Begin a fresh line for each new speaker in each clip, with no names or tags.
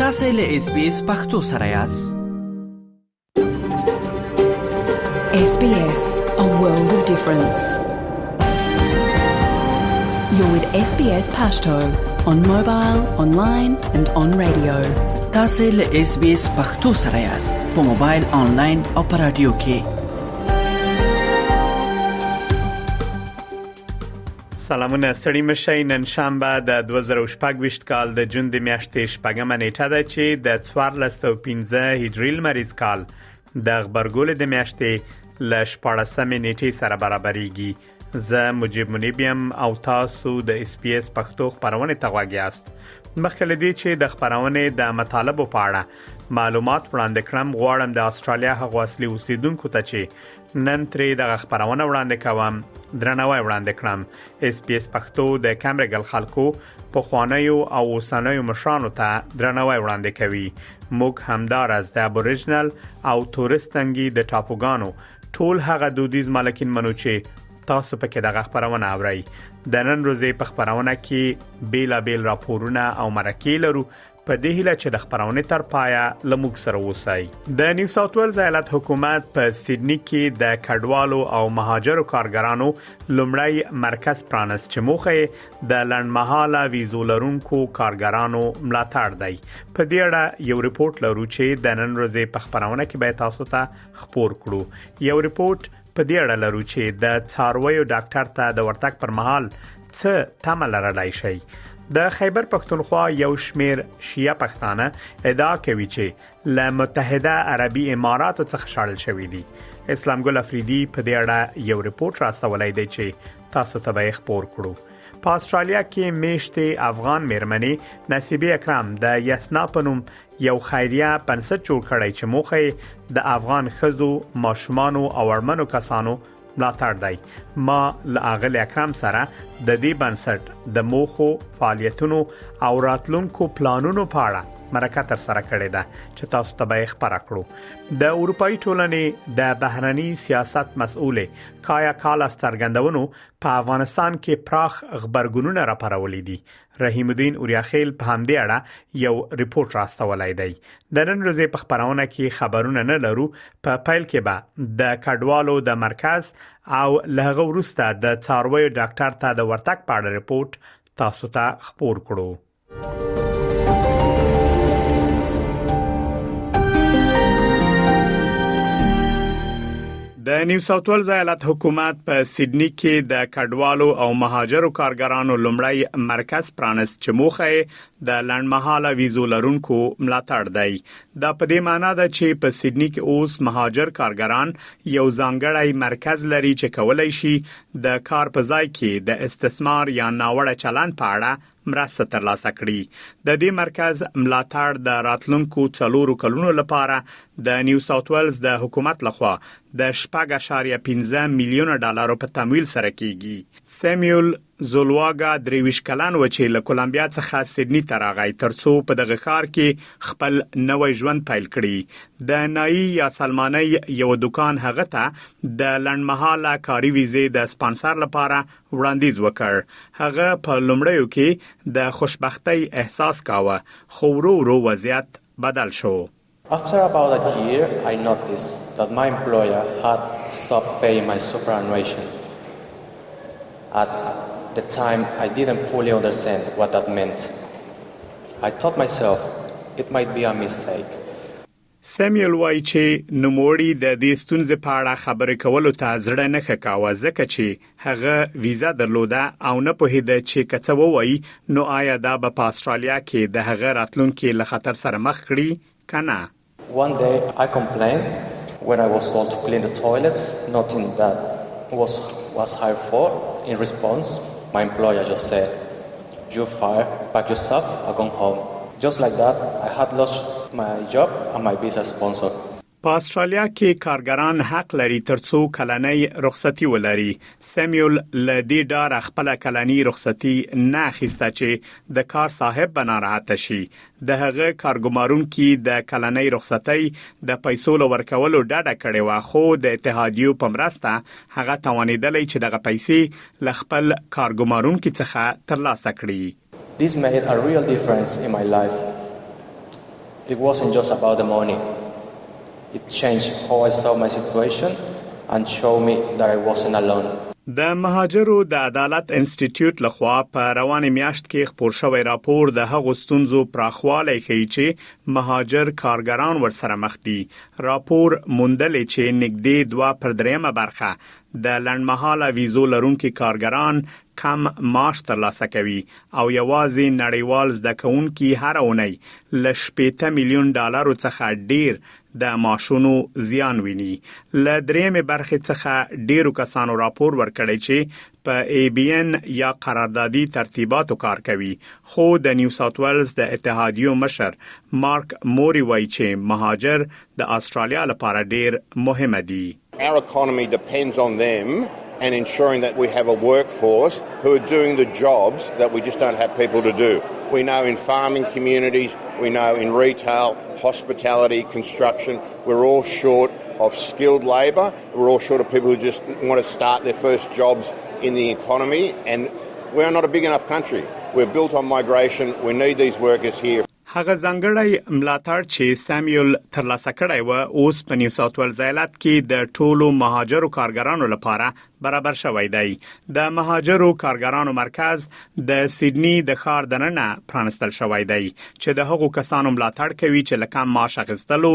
تاسو له SBS پښتو سره یاست.
SBS, a world of difference. You're with SBS Pashto on mobile, online and on radio.
تاسو له SBS پښتو سره یاست په موبایل، آنلاین او په رادیو کې.
سلامونه ستړي مشئ. نن شنبه د 2024 کال د جون د میاشتې شپږمه نیټه ده چې د 1415 هجري لمریز کال د خبرګول د میاشتې ل 14مې نیټې سره برابرېږي. زه مجيب منیبیم او تاسو د SBS پښتو خبرونه ته غوږ یاست. مخکې له دې چې د خبرونه د مطالبو په اړه معلومات وړاندې کړم، غواړم د استرالیا هغه اصلي اوسیدونکو ته چې نن ترې د خبرونه وړاندې کوم درناوی وړاندې کړم. SBS پښتو د کیمرګل خلکو په خوانیو او اوسنیو مشرانو ته درناوی وړاندې کوي. موږ همدارس د ابوریجنل او تورستنګي د ټاپوګانو ټول هغه دودیز مالکین منو چې تاسو پکې د خبرونه اورئ. د نن ورځې په خبرونه کې بیل راپورونه او مرکې لرو. په دې هیله چې د خبرونه تر پایه لموږ سره اوسئ. د نیو ساوث ویلز ایالت حکومت په سیدنی کې د کډوالو او مهاجرو کارګرانو لومړی مرکز پرانست چې موخه د لنډمهاله ویزو لرونکو کارګرانو ملاتړ دی. په دې اړه یو ریپورت لرو چې د نن ورځې په خبرونه کې به تاسو ته خبر کړو. یو ریپورت په دې اړه لرو چې د څارویو ډاکټر ته د ورتګ پر مهال څه تمه لرلای شي. د خیبر پښتونخوا یو شمیر شیعه پښتانه ادعا کوي چې ل متحده عربي اماراتو څخه شړل شوی دي. اسلام ګل افریدي په دې اړه یو ریپورت راستولای دی چې تاسو ته به خبر کړو. په استرالیا کې میشته افغان میرمنې نصیبه اکرام د یسنا پنوم یو خیریه بنسټ جوړ کړی چې موخه د افغان خزو، ماشومانو او اړمنو کسانو ملاتړ دی. ما لاغل اکرام سره د دې بنسټ د موخو، فعالیتونو او راتلونکو پلانونو په اړه مرکه تر سره کړې ده چې تاسو ته به خبر کړو. د اروپאי ټولنې د بهرنی سیاست مسؤلې کایا کالاس څرګندونو په افغانستان کې پراخ خبرګونونه راپارولې دي. رحیم الدین اوریاخیل په همدې اړه یو ریپورت راستولای دی. د نن ورځې په خبرونه کې خبرونه نه لرو. په پیل کې به د کډوالو د مرکز او لهغه وروسته د څارویو ډاکټر ته د ورتګ په اړه ریپورت تاسو ته خبر کړو. د نیو ساوث ویلز ایالت حکومت په سیدنی کې د کډوالو او مهاجرو کارګرانو لومړی مرکز پرانست چې موخه د لنډمهاله ویزو لرونکو ملاتړ دی. دا په دې معنی ده چې په سیدنی کې اوس مهاجر کارګران یو ځانګړی مرکز لري چې کولای شي د کار په ځای کې د استثمار یا ناوړه چلند په اړه مرسته ترلاسه کړي. د دې مرکز ملاتړ د راتلونکو 4 کلونو لپاره د نیو ساوث ویلز د حکومت لخوا د 4.15 میلیون ډالرو په تمویل سره کیږي. سیمیول زولواګا 23 کلن و چې له کولمبیا څخه سیدنی ته راغی ترڅو په دغه ښار کې خپل نوې ژوند پیل کړي. د نایی یا سلمانی یو دکان هغه ته د لنډمهاله کاري ویزې د سپانسر لپاره وړاندیز وکړ. هغه په لومړیو کې د خوشبختی احساس کاوه، خو ورو وضعیت بدل شو.
After about a year, I noticed that my employer had stopped paying my superannuation. At the time, I didn't fully understand what that meant. I thought myself, it might be a mistake.
سیمیول وایي چې نوموړي د دې ستونزې په اړه خبرې کولو ته زړه نه ښکاوه ځکه چې هغه ویزا درلوده او نه پوهېده چې که څه ووایي نو آیا دا به په استرالیا کې د هغه راتلونکي له خطر سره مخ کړي که نه.
One day I complained when I was told to clean the toilets, nothing that was hired for. In response, my employer just said, "You're fired, pack your stuff, and go home." Just like that, I had lost my job and my visa sponsor.
په استرالیا کې کارګران حق لري ترڅو کلنۍ رخصتي ولري. سیمیول لدی ډار خپل کلنۍ رخصتي نه اخیسته چې د کار صاحب بناراحت شي. د هغه کارګمارونکو د کلنۍ رخصتي د پیسو ورکولو ډاډه کړې و، خو د اتحادیو په مرسته هغه توانیدلی چې دغه پیسې ل خپل کارګمارونکو څخه ترلاسه کړي.
This made a real difference in my life. It wasn't just about the money. It changed how I saw my situation and showed me that I wasn't alone.
د مهاجرو د عدالت انسټیټیوټ لخوا په روانه میاشت کې خپور شوی راپور د هغو ستونزو پراخوالی ښیي چې مهاجر کارګران ورسره مخ دي. راپور موندلې چې نږدې 2/3 برخه د لنډمهاله ویزو لرونکي کارګران کم معاش ترلاسه کوي او یوازې نړیوال زده کوونکي هر اونۍ له 80 میلیون ډالرو څخه ډیر د معاشونو زیان ویني. له درېمې برخې څخه ډیرو کسانو راپور ورکړی چې په ABN یا قراردادي ترتیباتو کار کوي. خو د نیو ساوث ویلز د اتحادیو مشر مارک موري وایي چې مهاجر د استرالیا لپاره ډیر مهمه دي.
Our economy depends on them and ensuring that we have a workforce who are doing the jobs that we just don't have people to do. We know in farming communities, we know in retail, hospitality, construction, we're all short of skilled labour. We're all short of people who just want to start their first jobs in the economy, and we're not a big enough country. We're built on migration. We need these workers here.
هغه ځانګړی ملاتړ چې سامویل ترلاسه کړی و اوس په نیو ساوث ویلز ایالت کې د ټولو مهاجرو کارګرانو لپاره برابر شوی دی. د مهاجرو کارګرانو مرکز د سیدنی د ښار دننه پرانستل شوی دی چې د هغو کسانو ملاتړ کوي چې له کم معاش اخیستلو،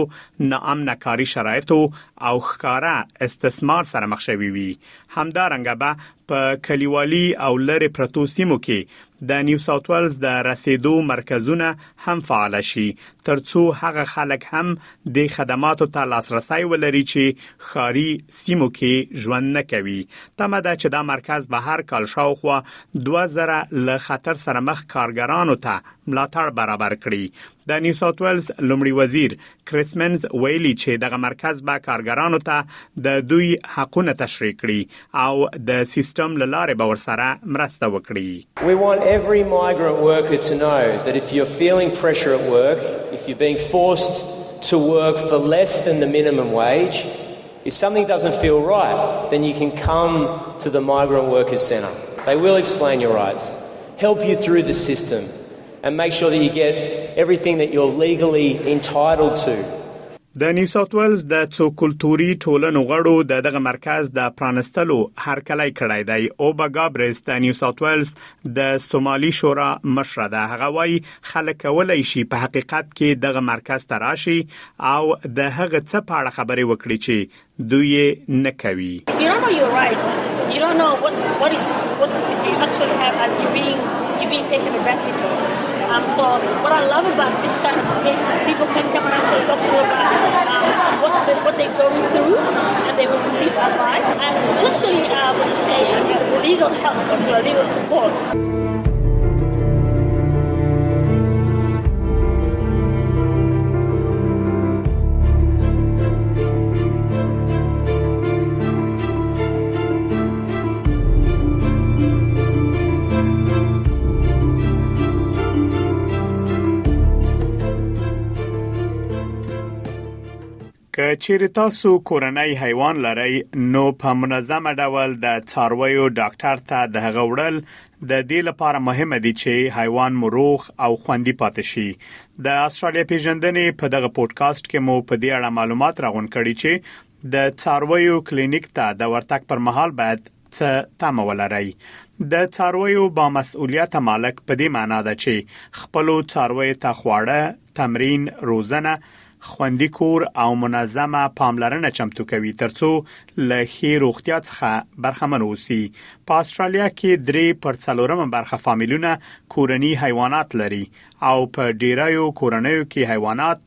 ناامنه کاري شرایطو او ښکاره استثمار سره مخ شوي وي. همدارنګه به په کلیوالي او لرې پرتو سیمو کې د نیو ساوث ویلز د رسیدو مرکزونه هم فعال شي ترڅو هغه خلک هم د خدماتو ته لاسرسي ولري چې ښاري سیمو کې ژوند نه کوي. تمه ده چې دا مرکز به هر کال شاوخوا 2000 له خطر سره مخ کارګرانو ته ملاتړ برابر کړي. د نیو ساوث ویلز لومړي وزیر کریسمنز ویلي چې دغه مرکز به کارګرانو ته د دوی حقونه تشریح کړي او د سیستم له لارې به ورسره مرسته وکړي.
We want every migrant worker to know that if you're feeling pressure at work, if you're being forced to work for less than the minimum wage, if something doesn't feel right, then you can come to the Migrant Workers Centre. They will explain your rights, help you through the system, and make sure that you get everything that you're legally entitled to.
د نیو ساوث ویلز د څو کلتوري ټولنو غړو دغه مرکز د پرانستلو هرکلی کړی دی. اوبا ګابریس د نیو ساوث ویلز د سومالي شورا مشره ده. هغه وایي خلک کولی شي په حقیقت کې دغه مرکز ته راشي او د هغه څه په اړه خبرې وکړي چې دوی یې نه کوي.
If you don't know your rights, you don't know what's if you actually have and you're being taken advantage of. So what I love about this kind of space is people can come and actually talk to you about what they're going through, and they will receive advice and actually a legal help as well, legal support. که چیرې تاسو کورنۍ حیوان لرئ نو په منظمه ډول د څارویو ډاکټر ته د هغه وړل د دې لپاره مهمه دي چې حیوان مو روغ او خوندي پاتې شي. د استرالیا پیژندنې په دغه پودکاسټ کې مو په دې اړه معلومات راغونډ کړي چې د څارویو کلینیک ته د ورتګ پر مهال باید څه تمه ولرئ. د څارویو با مسؤلیت مالک په دې معنی ده چې خپل څارویو ته خواړه، تمرین، روزنه، خوندي کور او منظمه پاملرنه چمتو کوي ترڅو له ښې روغتیا څخه برخمن اوسي. په استرالیا کې 3/4 برخه فامیلونه کورني حیوانات لري او په ډیرایو کورنیو کې حیوانات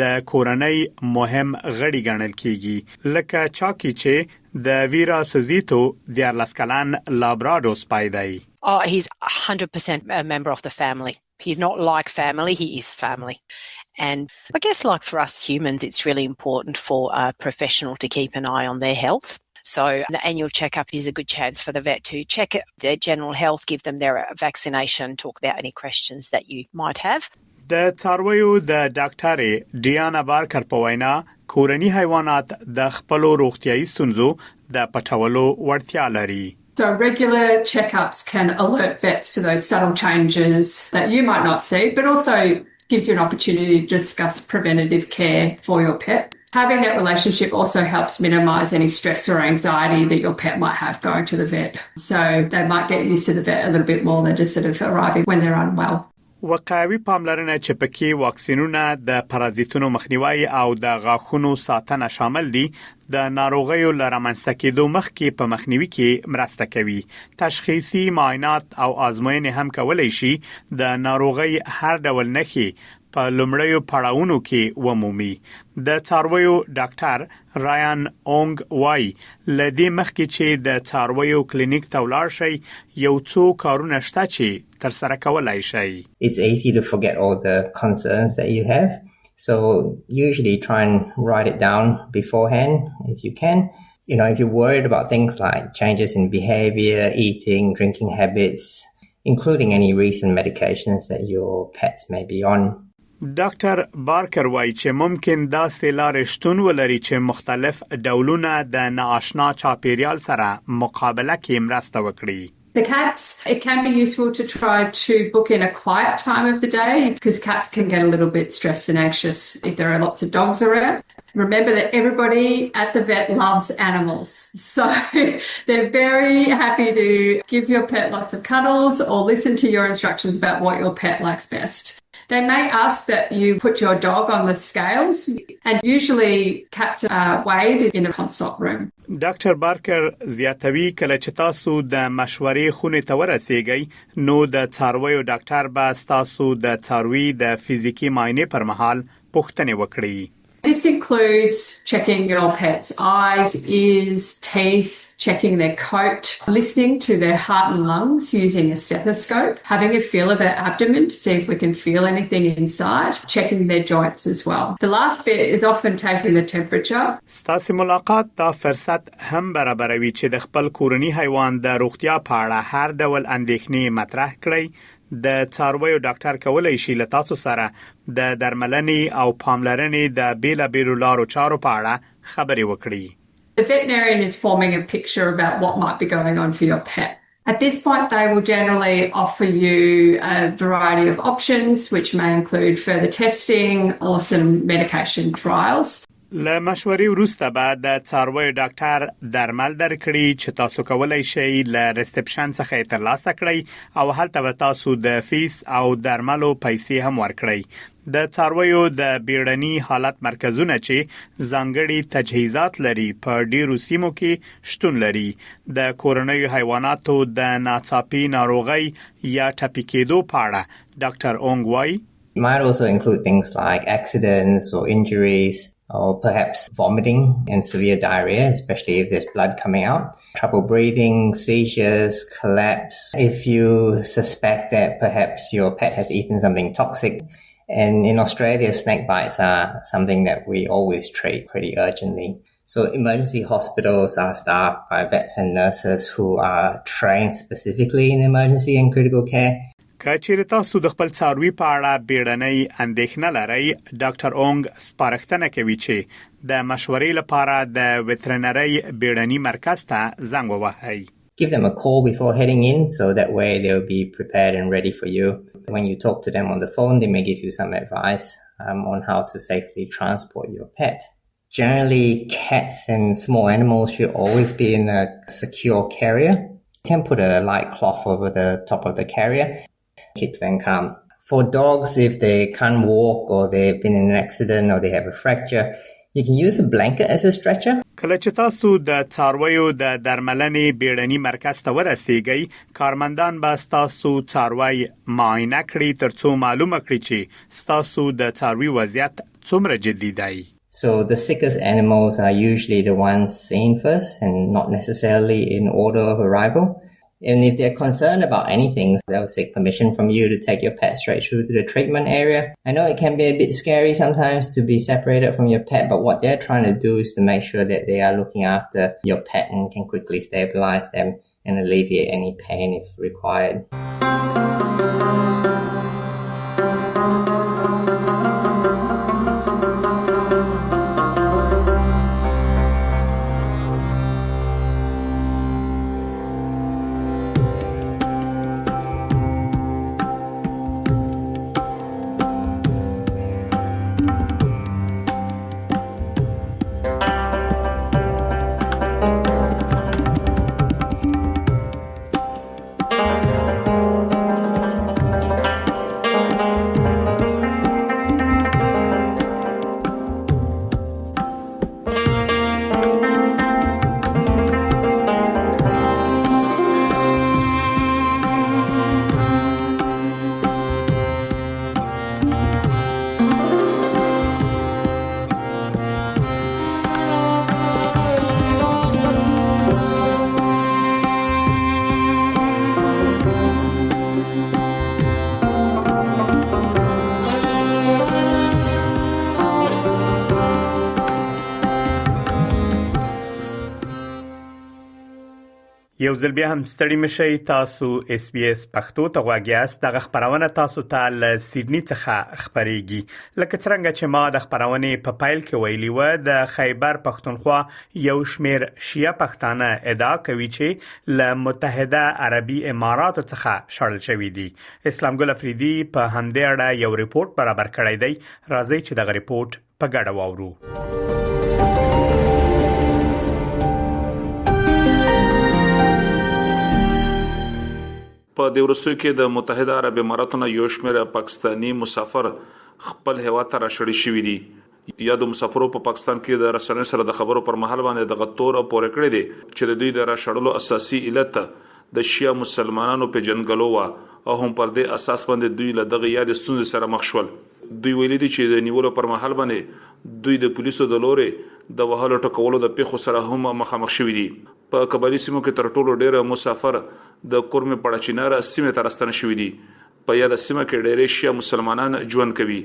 د کورنۍ مهم غړي ګڼل کیږي لکه چاکی چې د ویرا سزیتو د 14 کلن لابرادور سپی دی.
He's 100% a member of the family. He's not like family, he is family. And I guess like for us humans, it's really important for a professional to keep an eye on their health. So the annual checkup is a good chance for the vet to check their general health, give them their vaccination, talk about any questions that you might have.
د څارویو د ډاکټر ډیانا بارکر په وینا کورني حیوانات د خپل روغتیايي ستونزو د پټولو وړتیا لري.
So regular checkups can alert vets to those subtle changes that you might not see, but also gives you an opportunity to discuss preventative care for your pet. Having that relationship also helps minimise any stress or anxiety that your pet might have going to the vet. So they might get used to the vet a little bit more than just sort of arriving when they're unwell.
وقایوي پاملرنه چې پکې واکسینونه د پرازیتونو مخنیوي او د غاښونو ساتنه شامل دي د ناروغیو لرمنځته کېدو مخکې په مخنیوي کې مرسته کوي. تشخیصي معاینات او آزموینې هم کولای شي د ناروغي هر ډول نښې په لومړیو پړاوونو کې ومومي. د څارویو ډاکټر رایان اونګ وای لدې مخکې چې د څارویو کلینیک ته ولاړ شي یو څو کارونه شته چې تر سره کولای شي.
It's easy to forget all the concerns that you have. So usually try and write it down beforehand if you can. You know, if you're worried about things like changes in behavior, eating, drinking habits, including any recent medications that your pets may be on.
ډاکټر بارکر وایي چې ممکن دا لارې شتون ولري چې مختلف ډولونه د ناآشنا چاپیریال سره مقابله کې مرسته وکړي.
The cats, it can be useful to try to book in a quiet time of the day because cats can get a little bit stressed and anxious if there are lots of dogs around. Remember that everybody at the vet loves animals. So they're very happy to give your pet lots of cuddles or listen to your instructions about what your pet likes best. They may ask that you put your dog on the scales, and usually cats are weighed in a consult room.
ډاکټر بارکر زیاتوي کله چې تاسو د مشورې خونې ته ورسیږئ نو د څارویو ډاکټر به تاسو د څاروي د فزیکی معاینې پر مهال پوښتنې وکړي.
This includes checking your pet's eyes, ears, teeth, checking their coat, listening to their heart and lungs using a stethoscope, having a feel of their abdomen to see if we can feel anything inside, checking their joints as well. The last bit is often taking the temperature.
ستاسو ملاقات دا فرصت هم برابروي چې د خپل کورني حیوان د روغتیا په اړه هر ډول اندېښنې مطرح کړئ. د څارویو ډاکټر کولای شي له تاسو سره د درملنې او پاملرنې د بیلابیلو لارو چارو په اړه خبرې وکړي.
The veterinarian is forming a picture about what might be going on for your pet. At this point, they will generally offer you a variety of options, which may include further testing or some medication trials.
له مشورې وروسته به د څارویو ډاکټر درمل درکړي چې تاسو کولای شئ له ریسپشن څخه ترلاسه کړئ او هلته به تاسو د فیس او درملو پیسې هم ورکړئ. د څارویو د بیړني حالت مرکزونه چې ځانګړي تجهیزات لري په ډیرو سیمو کې شتون لري. د کورنیو حیواناتو د ناڅاپي ناروغۍ یا ټپي کېدو په اړه ډاکټر اونګ وایي
It might also include things like accidents or injuries, or perhaps vomiting and severe diarrhea, especially if there's blood coming out, trouble breathing, seizures, collapse. If you suspect that perhaps your pet has eaten something toxic, and in Australia, snake bites are something that we always treat pretty urgently. So emergency hospitals are staffed by vets and nurses who are trained specifically in emergency and critical care.
کچېرې تاسو د خپل څاروي په اړه بیړنۍ اندېښنه لرئ ډاکټر اونګ سپارښتنه کوي چې د مشورې لپاره د وترنري بیړني مرکز ته زنګ ووهئ.
Give them a call before heading in so that way they'll be prepared and ready for you. When you talk to them on the phone, they may give you some advice on how to safely transport your pet. Generally, cats and small animals should always be in a secure carrier. You can put a light cloth over the top of the carrier. Keeps them calm. For dogs, if they can't walk or they've been in an accident or they have a fracture, you can use a blanket as a stretcher.
کله چې تاسو د څارویو د درملنې بیړني مرکز ته ورسیږئ کارمندان به تاسو څاروي معاینه کړي ترڅو معلومه کړي چې تاسو د څاروي وضعیت څومره جدي دی.
So the sickest animals are usually the ones seen first and not necessarily in order of arrival. And if they're concerned about anything, they'll seek permission from you to take your pet straight through to the treatment area. I know it can be a bit scary sometimes to be separated from your pet, but what they're trying to do is to make sure that they are looking after your pet and can quickly stabilize them and alleviate any pain if required.
یو ځل بیا هم ستړي مشئ تاسو اس بي اس پښتو ته غواړئ د خبرونه تاسو ته ل سیدنی څخه خبريږي لکه څنګه چې ما د خبرونه په پایل کې ویلي و د خیبر پښتونخوا یو شمیر شیعه پښتانه ادعا کوي چې ل متحده عربي اماراتو څخه شړل شوی دي اسلام ګل افریدي په همدې اړه یو ریپورت برابر کړی دی راځي چې دغه ریپورت په ګډه واورو
په د ورستو کې د متحده عرب اماراتونو یو شمېر پاکستانی مسافر خپل هوا ته راشړی شوی دي یا د مسافرو په پاکستان کې د رسنیو سره د خبرو پر مهال باندې د غتور پورې کړی دي چې د دوی د راشړلو اساسي علت د شیعه مسلمانانو په جنګلو وا او هم پر دې اساس باندې دوی له دغه یاد ستونزې سره مخ شول دوی ویلي دي چې د نیولو پر مهال باندې دوی د پولیسو د لورې د وهلو ټکولو د پیښو سره هم مخامخ شوي دي په قبایلی سیمو کې تر ټولو ډېر مسافر د کورمه پړچینار سیمه ترستنه شوي دي په یاد سیمه کې ډېر شیعه مسلمانان ژوند کوي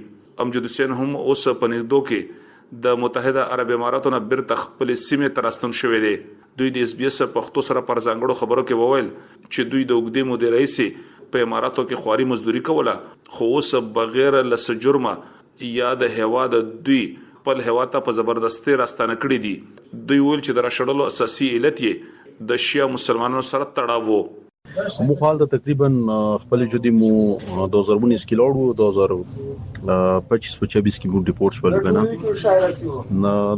امجد حسین هم اوس په نږدو کې د متحده عرب اماراتونو بیرته خپل سیمه ترستون شوي دي دوی د اس بي اس پښتو سره پر ځانګړو خبرو کې وویل چې دوی د وګړي مدیر رئیس په اماراتو کې خواري مزدوري کوله خو اوس بغیر لس جرمه یا د هوا د دوی خپل هوا ته په زبردستي راستانه کړی دي دوی ویل چې د راشړلو اساسي علت یې د شیعه مسلمانانو سره تړاو وو
مو حال د تقریبا خپل جدي مو 2019 کې لوړو 2025 کې مو ریپورت شول کنه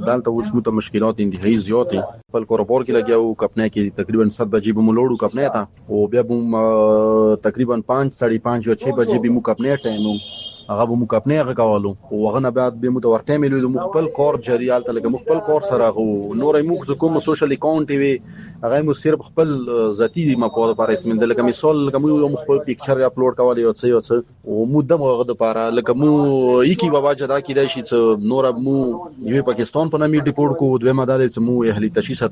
دالته اوس مو ته مشکلات انتهایی زیات دي خپل کاروبار کې لګیاو کپنه کې تقریبا 7 بجې به مو لوړو کپنه ته او بیا به تقریبا 5 5:30 یا 6 بجې به مو کپنه ټایم هغه به مو کپنه هغه کولو او هغه نه بعد به مو ته ورته ملو د خپل کار جریال ته لګم خپل کار سره غو نور مو کوم سوشل اکاونټ وي هغه مو صرف خپل ذاتی ما په لپاره استعمال لکه مثال کوم یو خپل پکچر اپلوډ کول یو څه او مو د هغه لپاره لکه مو یکی بابا جدا کیدای شي چې نور مو یو پاکستان په نامه ډیپورټ کو دوه ماده چې مو اهلی تشخیص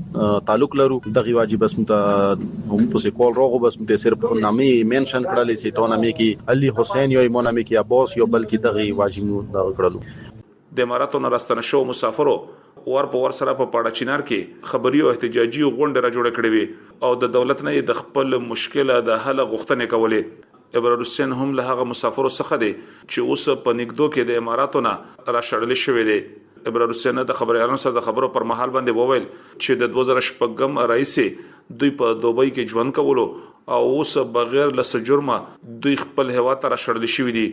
تعلق لرو دغه واجب بس مو هم په کول راغو بس مو صرف نامه منشن کړل سي ته نامه کې علي حسین یو ایمانه کې عباس بلکې دغه واجب دا کړلو
د اماراتونو راستنه شو مسافرو ور په ور سره په پاړچینار کې خبري او احتجاجي غونډه را جوړه کړې وي او د دولت نه د خپل مشکله د حل غوښتنې کولې ابرار حسین هم له هغه مسافرو څخه دي چې اوس په نګدو کې د اماراتونو را شړل شوی دي ابرار حسین د خبريالانو سره د خبرو پر مهال باندې وویل چې د 2014 رئیس دوی په دوبۍ کې ژوند کولو او اوس بغیر لس جرمه دوی خپل هوا ته را شړل شوی دي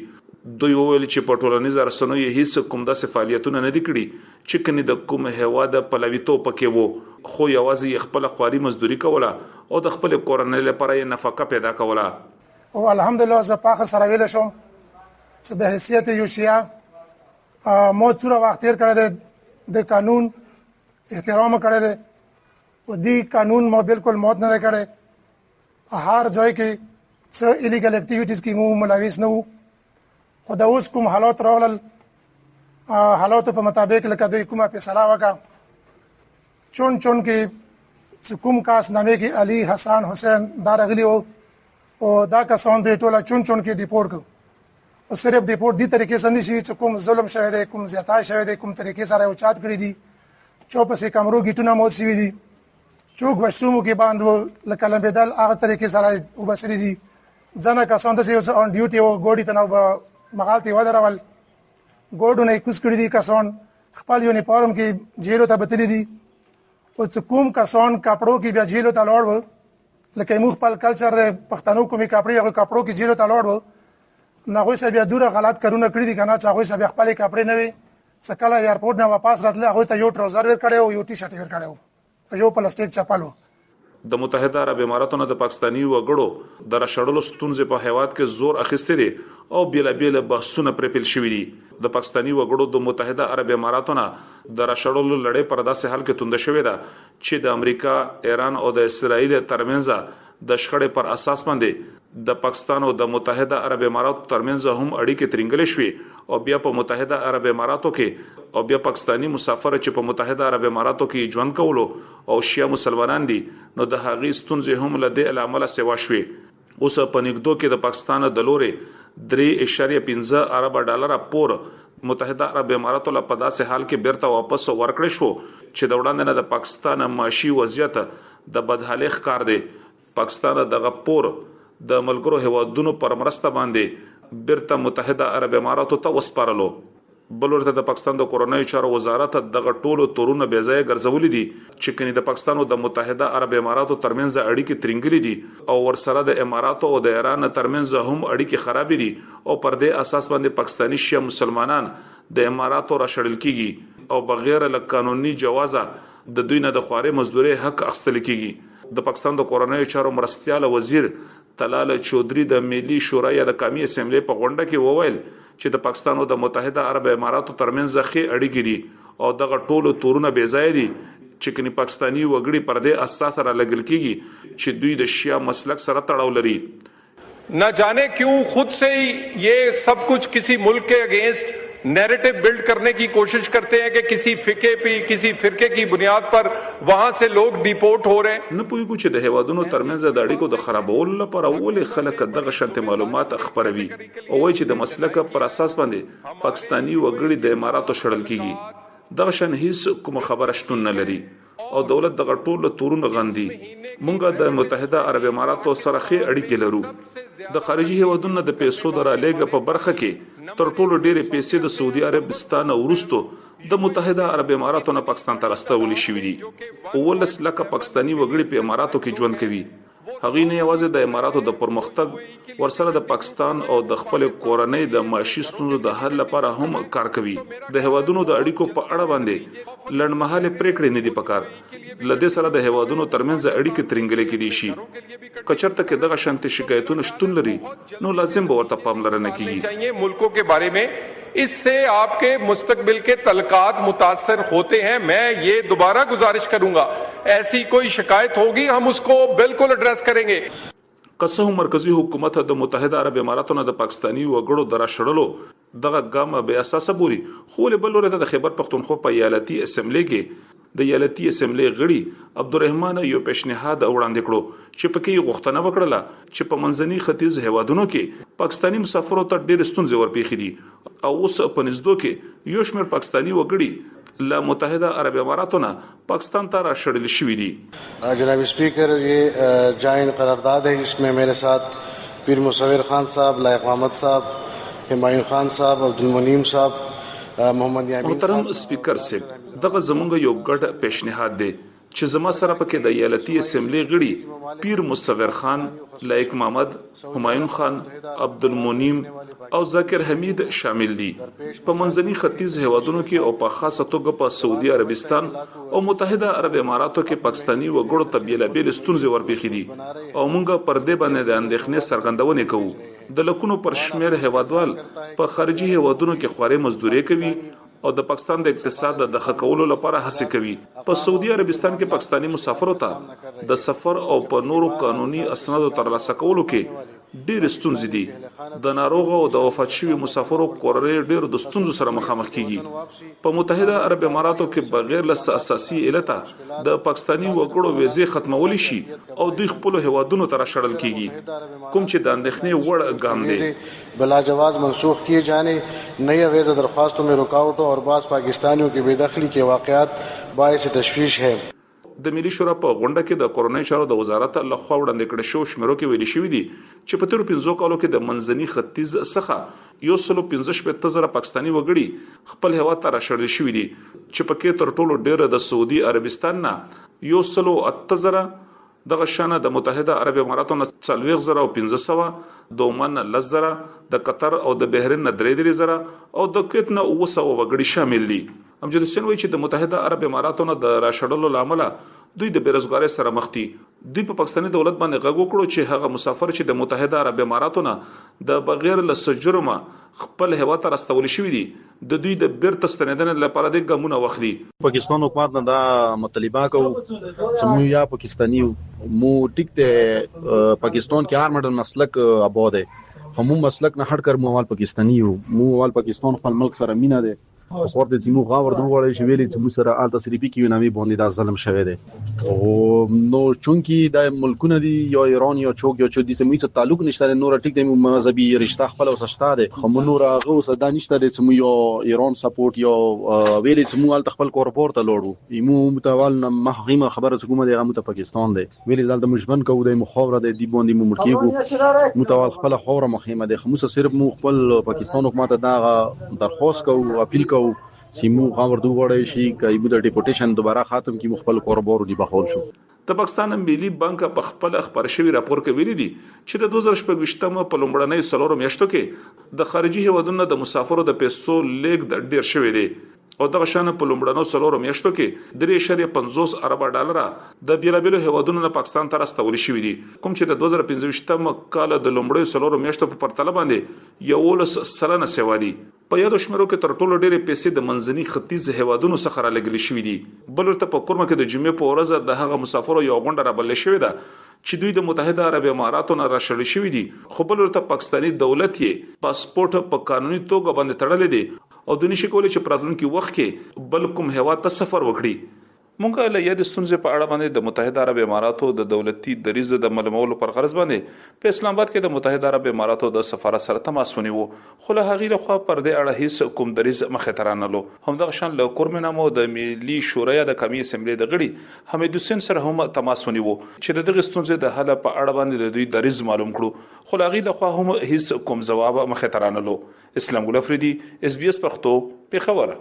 دوی وویل چې په ټولنیز رسنیو یې هیڅ کوم داسې فعالیتونه نه دي کړي چې کني د کوم هوا د پلویتو پکې وو خو یوازې خپل خواري مزدوري کوله او د خپل کورنۍ لپاره یې نفقه پیدا کوله
او الحمدلله زه په اخر سره ویل شم چې به حیثیت یو شیعه مو څوره وخت تیر کړی د قانون احترام کړی دی او دی قانون مو بالکل موت نه کړی هر ځای کې څه الیګل اکټیویټیز کې مو ملوث نه وو خو دا اوس کوم حالات راغلل حالاتو په مطابق لکه دوی کومه فیصله وکړه چون کې کوم کاس نامې کې علي حسن حسین دا راغلي او دا کسان دوی ټوله چون کې ډیپورټ کړ او صرف ډیپورټ دي طریقې سندي شي چې کوم ظلم شوی دی کوم زیاتای شوی دی کوم طریقې سره اوچات کړی دي چوپسې کمرو گیټونه موت شوی دي چوک وشرومو کې باندې لکه لمبېدل هغه طریقې سره وبسري دي ځنه کسان د اون ډیوټي او ګوډي تنو مغالطي ودرول ګوډونه کوس کړی دي کسان خپل یونیفارم کې جیلو ته بتلی دي او چې کوم کسان کپړو کې بیا جیلو ته لاړ لکه موږ خپل کلچر د پښتنو کومي کپړې هغه کپړو کې جیلو ته لاړ نه غوښه بیا دوره غلط کارونه کړی دي کنه چې هغه سبا خپل کپړې نه وي څکلا ایرپورټ نه واپس راتله هغه ته یو ټروزر ور کړو یو ټي شرټ ور کړو یو پلاستیک چپلو
د متحده عرب اماراتونو د پاکستانی وګړو د راشړلو ستونزې په هیواد کې زور اخیسته دي او بیل بحثونه پر پیل شوې دي د پاکستانی وګړو د متحده عرب اماراتونو د راشړلو لړۍ پر داسې حال کې توند شوې ده چې د امریکا، ایران او د اسرایل ترمنځ د شخړې پر اساس باندې د پاکستان او د متحده عرب اماراتو ترمنځ هم اړیکې ترنګلې شوې او بیا په متحده عرب اماراتو کې او بیا پاکستانی مسافر چې په متحده عرب اماراتو کې ژوند کولو او شیعه مسلمانان دي نو د هغې ستونزې هم له دې عامله سیوا شوې اوس په نګدو کې د پاکستان د لورې 3.15 ارب ډالر پور متحده عرب اماراتو له په داسې حال کې بیرته واپس ورکړی شو چې د وړاندې نه د پاکستان معاشي وضعیت د بدحالۍ ښکار دی پاکستان دغه پور د ملګرو هیوادونو پر مرسته باندې بیرته متحده عرب اماراتو ته وسپارلو. بلورته د پاکستان د کورنۍ چارو وزارت دغه ټولو تورونه بې ځای ګرځولې دي چې کني د پاکستان او د متحده عرب اماراتو ترمنځ اړیکې ترنګلې دي او ورسره د اماراتو او د ایران ترمنځ هم اړیکې خراب دي او پر دې اساس باندې پاکستانی شیعه مسلمانان د اماراتو را شړل کیږي او بغیر له قانوني جوازه د دوی نه د خواري مزدوري حق اخیستل کیږي. د پاکستان د کورنۍ چارو مرستيال وزیر طلال چودري د ملي شورا یا د قومي اسمبلی په غونډه کې وویل چې د پاکستان او د متحده عرب اماراتو ترمنځ ښې اړیکې دي او دغه ټولو تورونه بې ځای دي چې کني پاکستانی وګړي پر دې اساس را لګل کیږي چې دوی د شیعه مسلک سره تړاو لري.
न जाने क्यों खुद से ही ये सब कुछ किसी मुल्क के अगेंस्ट नैरेटिव बिल्ड करने की कोशिश करते हैं कि किसी फिरके की बुनियाद पर वहां से लोग डिपोर्ट हो रहे हैं.
نه پوهیږو چې د هیوادونو ترمنځ د اړیکو د خرابولو لپاره ولې خلک دغه شانتي معلومات خبروي او وایي چې د مسلک پر اساس باندې پاکستانی وګړي د اماراتو شړل کیږي. دغه شان هیڅ کوم خبره شتون نه لري او دولت دغه ټول تورونه غندي. مونږه د متحده عرب اماراتو سره ښې اړیکې لرو. د خارجي هیوادونو د پیسو درالېګ په برخه کې تر ټولو ډېرې پیسې د سعودي عربستان ورستو د متحده عرب اماراتو نه پاکستان ته راستول شوې دي. 19 لکه پاکستانی وګړي په اماراتو کې ژوند کوي. هغه نه یوازې د اماراتو د پرمختګ ورسره د پاکستان او د خپل کورنۍ د معاشي ستونزو د حل لپاره هم کار کوي. د هیوادونو د اړیکو په اړه باندې لړمحاله پریکړې نه دي پکار. لدې سره د هیوادونو ترمنځ اړیکې ترنګلې کې دي شي. کچرته کې دغه شانتي شکایتونه شتون لري نو لازم به ورته پاملرنه کیږي.
चाहिए मुल्कों के बारे में, इससे आपके मुस्तकबिल के तलकात मुतासर होते हैं. मैं ये दोबारा गुजारिश करूंगा, ऐसी कोई शिकायत होगी हम उसको बिल्कुल एड्रेस करेंगे.
قصه مرکزی حکومت د متحده عرب اماراتو نه د پاکستانی وګړو درا شړلو دغه ګام به اساسه بوري خو له بل ورته د خیبر پختونخوا په ایالتي اسمبلی کې د ایالتي اسمبلی غړي عبدالرحمن یو پیشنهاد وړاندې کړو چې پکې غوښتنه وکړه چې په منځني ختیځ هیوادونو کې پاکستانی مسافرو ته ډېر ستونزې ورپېښې دي او اوس په نږدې کې یو شمېر پاکستانی وګړي لا متحده عرب اماراتو نه پاکستان ته را شړل شوې دي.
جناب स्पीकर, ये जॉइंट قرارداد है जिसमें मेरे साथ पीर मुसव्विर खान साहब, लायक मोहम्मद साहब, हुमायूं खान साहब, अब्दुल मुनीम साहब, मोहम्मद यामीन.
محترم स्पीकर صاحب, دغه زمونږ یو ګډ پیشنهاد دی چې زما سره پکې د ایالتي اسمبلی غړي پیر مصور خان, لایق محمد, همایون خان, عبدالمنیم او ذاکر حمید شامل دي. په منځني ختیځ هیوادونو کې او په خاصه توګه په سعودي عربستان او متحده عرب اماراتو کې پاکستانی وګړو ته بیلابیل ستونزې ورپېښې دي او موږ پر دې باندې د اندېښنې څرګندونه کوو. د لکونو پر شمیر هیوادوال په خارجي هیوادونو کې خواري مزدوري کوي او د پاکستان د اقتصاد د ښه کولو لپاره هڅه کوي. په سعودي عربستان کې پاکستانی مسافرو ته د سفر او په نورو قانوني اسنادو ترلاسه کولو کې ډېر ستونزې دي. د ناروغ او د وفات شوي مسافرو کورنۍ ډېر د ستونزو سره مخامخ کیږي. په متحده عرب اماراتو کې بغیر له اساسي علته د پاکستانی وګړو ویزې ختمول شي او دوی خپل هیوادونو ته راشړل کیږي کوم چې د اندېښنې وړ ګام دی.
بلا جواز منسوخ کیے جانے, نئی ویزا درخواستوں میں رکاوٹوں اور بعض پاکستانیوں کی بے دخلی کے واقعات باعث تشویش ہے.
د ملي شورا په غونډه کې د کورنۍ چارو د وزارت له خوا وړاندې کړي شو شمیرو کې ویل شوی دي چې په تیرو 15 کالو کې د منځني ختیځ څخه یو سلو 15,000 پاکستانی وګړي خپل هیواد ته راشړل شوی دي چې پکې تر ټولو ډېر د سعودي عربستان نه یو سلو 8,000 دغه شانه د متحده عرب اماراتو نه 40,500 د عمان نه 10,000 د قطر او د بحرین نه 3,000 او د کویت نه 900 وګړي شامل دي. امجد حسین وایي چې د متحده عرب اماراتو نه د راشړلو لامل دوی د بیروزګاری سره مخ دي. دوی په پاکستاني دولت باندې غږ وکړو چې هغه مسافر چې د متحده عرب اماراتو نه د بغیر له جرمه خپل هیواد ته راستول شوی دي د دوی د بیرته ستنیدنې لپاره د ګامونه واخلي.
پاکستان حکومت نه دا مطالبه کو چې یا پاکستانی مو ټیک ته پاکستان کې هر مدن مسلک آباد ہے. هم مسلک نه هټ کر مو اول پاکستانی یو, مو اول پاکستان خپل ملک سره مینا ده خو د سیمو غاور دوه چې ویلي چې سره آل تصریفي کې نامي باندې دا ظلم شوی دی او نو چونکی د ملکونه دی یا ایران یا چوک یا چودي سمې ته تعلق نشته نور ټیک د مذهبي رشتہ خپل وسشته دی خو نور هغه وسدا نشته د سمو یا ایران سپورټ یا ویلي چې مو آل خپل کورپور ته لوړو ایمو متوال محغمه خبره حکومت هغه مت پاکستان دی ویلي د مجبن کو د مخاوره د دی باندې مو مرکیګو متوال خپل خوره مخیمه د خمسه صرف مو خپل پاکستان حکومت دا درخواست کو اپیل کو سیمو غاور دوه شي کایبو د ډیپورټیشن دوباره ختم کی مخبل کوربور دی بخول شو
د پاکستان ملي بانک په خپل خبر شوی راپور کې ویلي دي چې د 2018 په لومړنۍ سلور میاشتو کې د خارجي هیوادونو د مسافرو د پیسو لیږد د ډیر شوی دی او دغه شان په لومړنو سلور میاشتو کې 3.50 ارب ډالر د بیلابیلو هیوادونو نه پاکستان ته راستول شوی دي کوم چې د 2015 کال د لومړیو سلور میاشتو په پرتله باندې یو لس سلنه سیوا دي په یادو شمیرو کې تر ټولو ډېرې پیسې د منځني ختیځ هیوادونو څخه رالګل شوې دي بل ورته په کورمه کې د جمعې په ورځ د هغه مسافرو یو غونډه رابل شوې ده چې دوی د متحده عرب اماراتو نه راشل شوې دي خو بل ورته پاکستاني دولت یې پاسپورت په قانوني توګه باندې تړلې دي او د نشي کولای چې پراتلونکو وخت کې بل کوم هیواد ته سفر وکړي مونږه له یاد ستونزې په اړه باندې د متحده عرب اماراتو د دولتي دریزه د ملمولو پر غرض باندې په اسلام آباد کې د متحده عرب اماراتو د سفارت سره تماس ونیو خو له هغې لخوا پر دې اړه هیڅ کوم دریز مخې ته رانلو همدغه شان له کورمنامو د ملي شورا د قومي اسمبلی د غړي حمید حسین سره هم تماس ونیو چې دغه ستونزې د حل په اړه باندې د دوی دریز معلوم کړو خو له هغې لخوا هم هیڅ کوم جواب مخې ته رانلو اسلام ګل افریدي SBS پښتو پیښور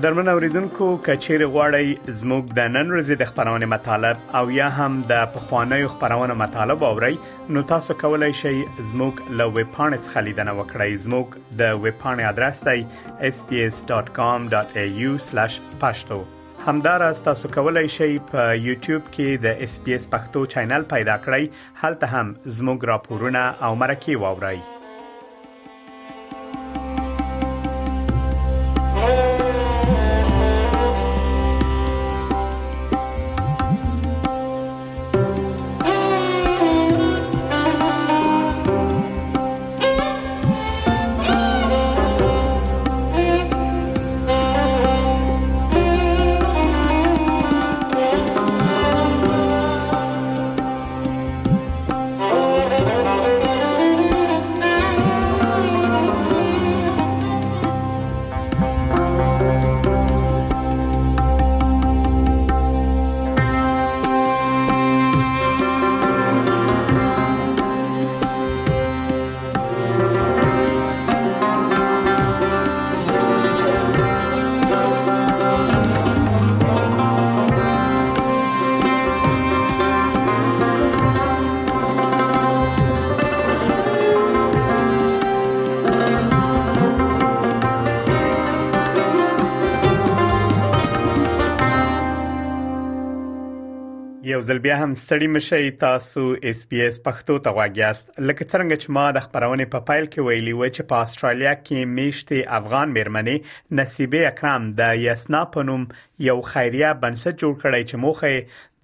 قدرمن اوریدونکو کچیر غواړی زموږ د نن ورځې د خبرونه مطالب او یا هم د پخوانیو خبرونه مطالب اورئ نو تاسو کولای شئ زموږ له ویب پاڼې څخه لیدنه وکړئ زموږ د ویب پاڼې آدرس دی sbs.com.au/pashto همدارس تاسو کولای شئ په یوټیوب کې د SBS پښتو چینل پیدا کړئ هلته هم زموږ راپورونه او مرکې واورئ یو ځل بیا هم ستړي مشئ تاسو SBS پښتو ته غواګیاست لکه څنګه چې ما د خبرونه په فایل کې ویلي و چې په استرالیا کې میشتي افغان میرمنې نصیبه اکرام د یسنا پنوم یو خیریه بنسټ جوړ کړی چې موخه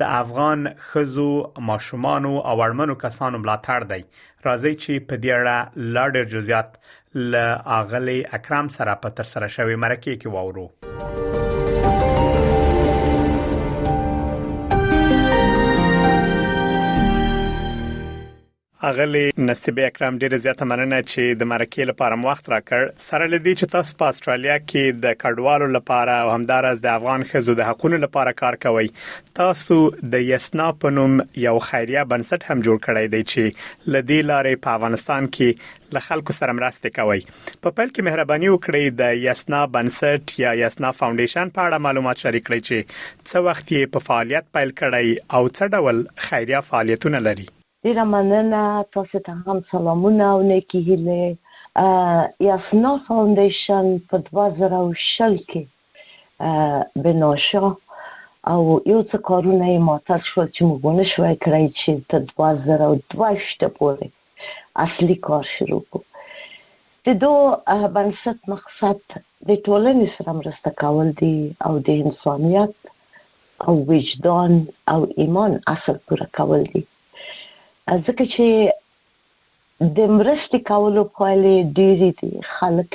د افغان خزو ماشومانو او اړمنو کسانو ملاتړ دی راځي چې په دې اړه لا ډېر جزئیات ل اغلی اکرام سره په تر سره شوی مرکه کې واورو
اغلی نصیب اکرم ډیر زیاته مننه چې د مرکې لپاره وخت راکړ. سره لدی چې تاسو په استرالیا کې د کډوالو لپاره او همدارس د افغان ښځو د حقوقو لپاره کار کوي. تاسو د یسنا په نوم یو خیریه بنسټ هم جوړ کړی دی چې لدی لارې په افغانستان کې له خلکو سره مرسته کوي. په پیل کې مهرباني وکړئ د یسنا بنسټ یا یسنا فاونډیشن په اړه معلومات شریک کړئ چې څو وخت یې په فعالیت پیل کړی او څه ډول خیریه فعالیتونه لري.
ډیره مننه، تاسو ته هم سلامونه او نیکی هیله. یسنا فاونډیشن په 2020 کې بنا شو او یو څه کارونه یې معطل شول چې موږ نه شوای کړای چې تر 2022 پورې اصلي کار شروع کړو. د دوه بنسټ مقصد د ټولنې سره مرسته کول دي او د انسانیت او وجدان او ایمان اصل پوره کول دي. ځکه چې د مرستې کولو پایلې ډېرې دي. خلک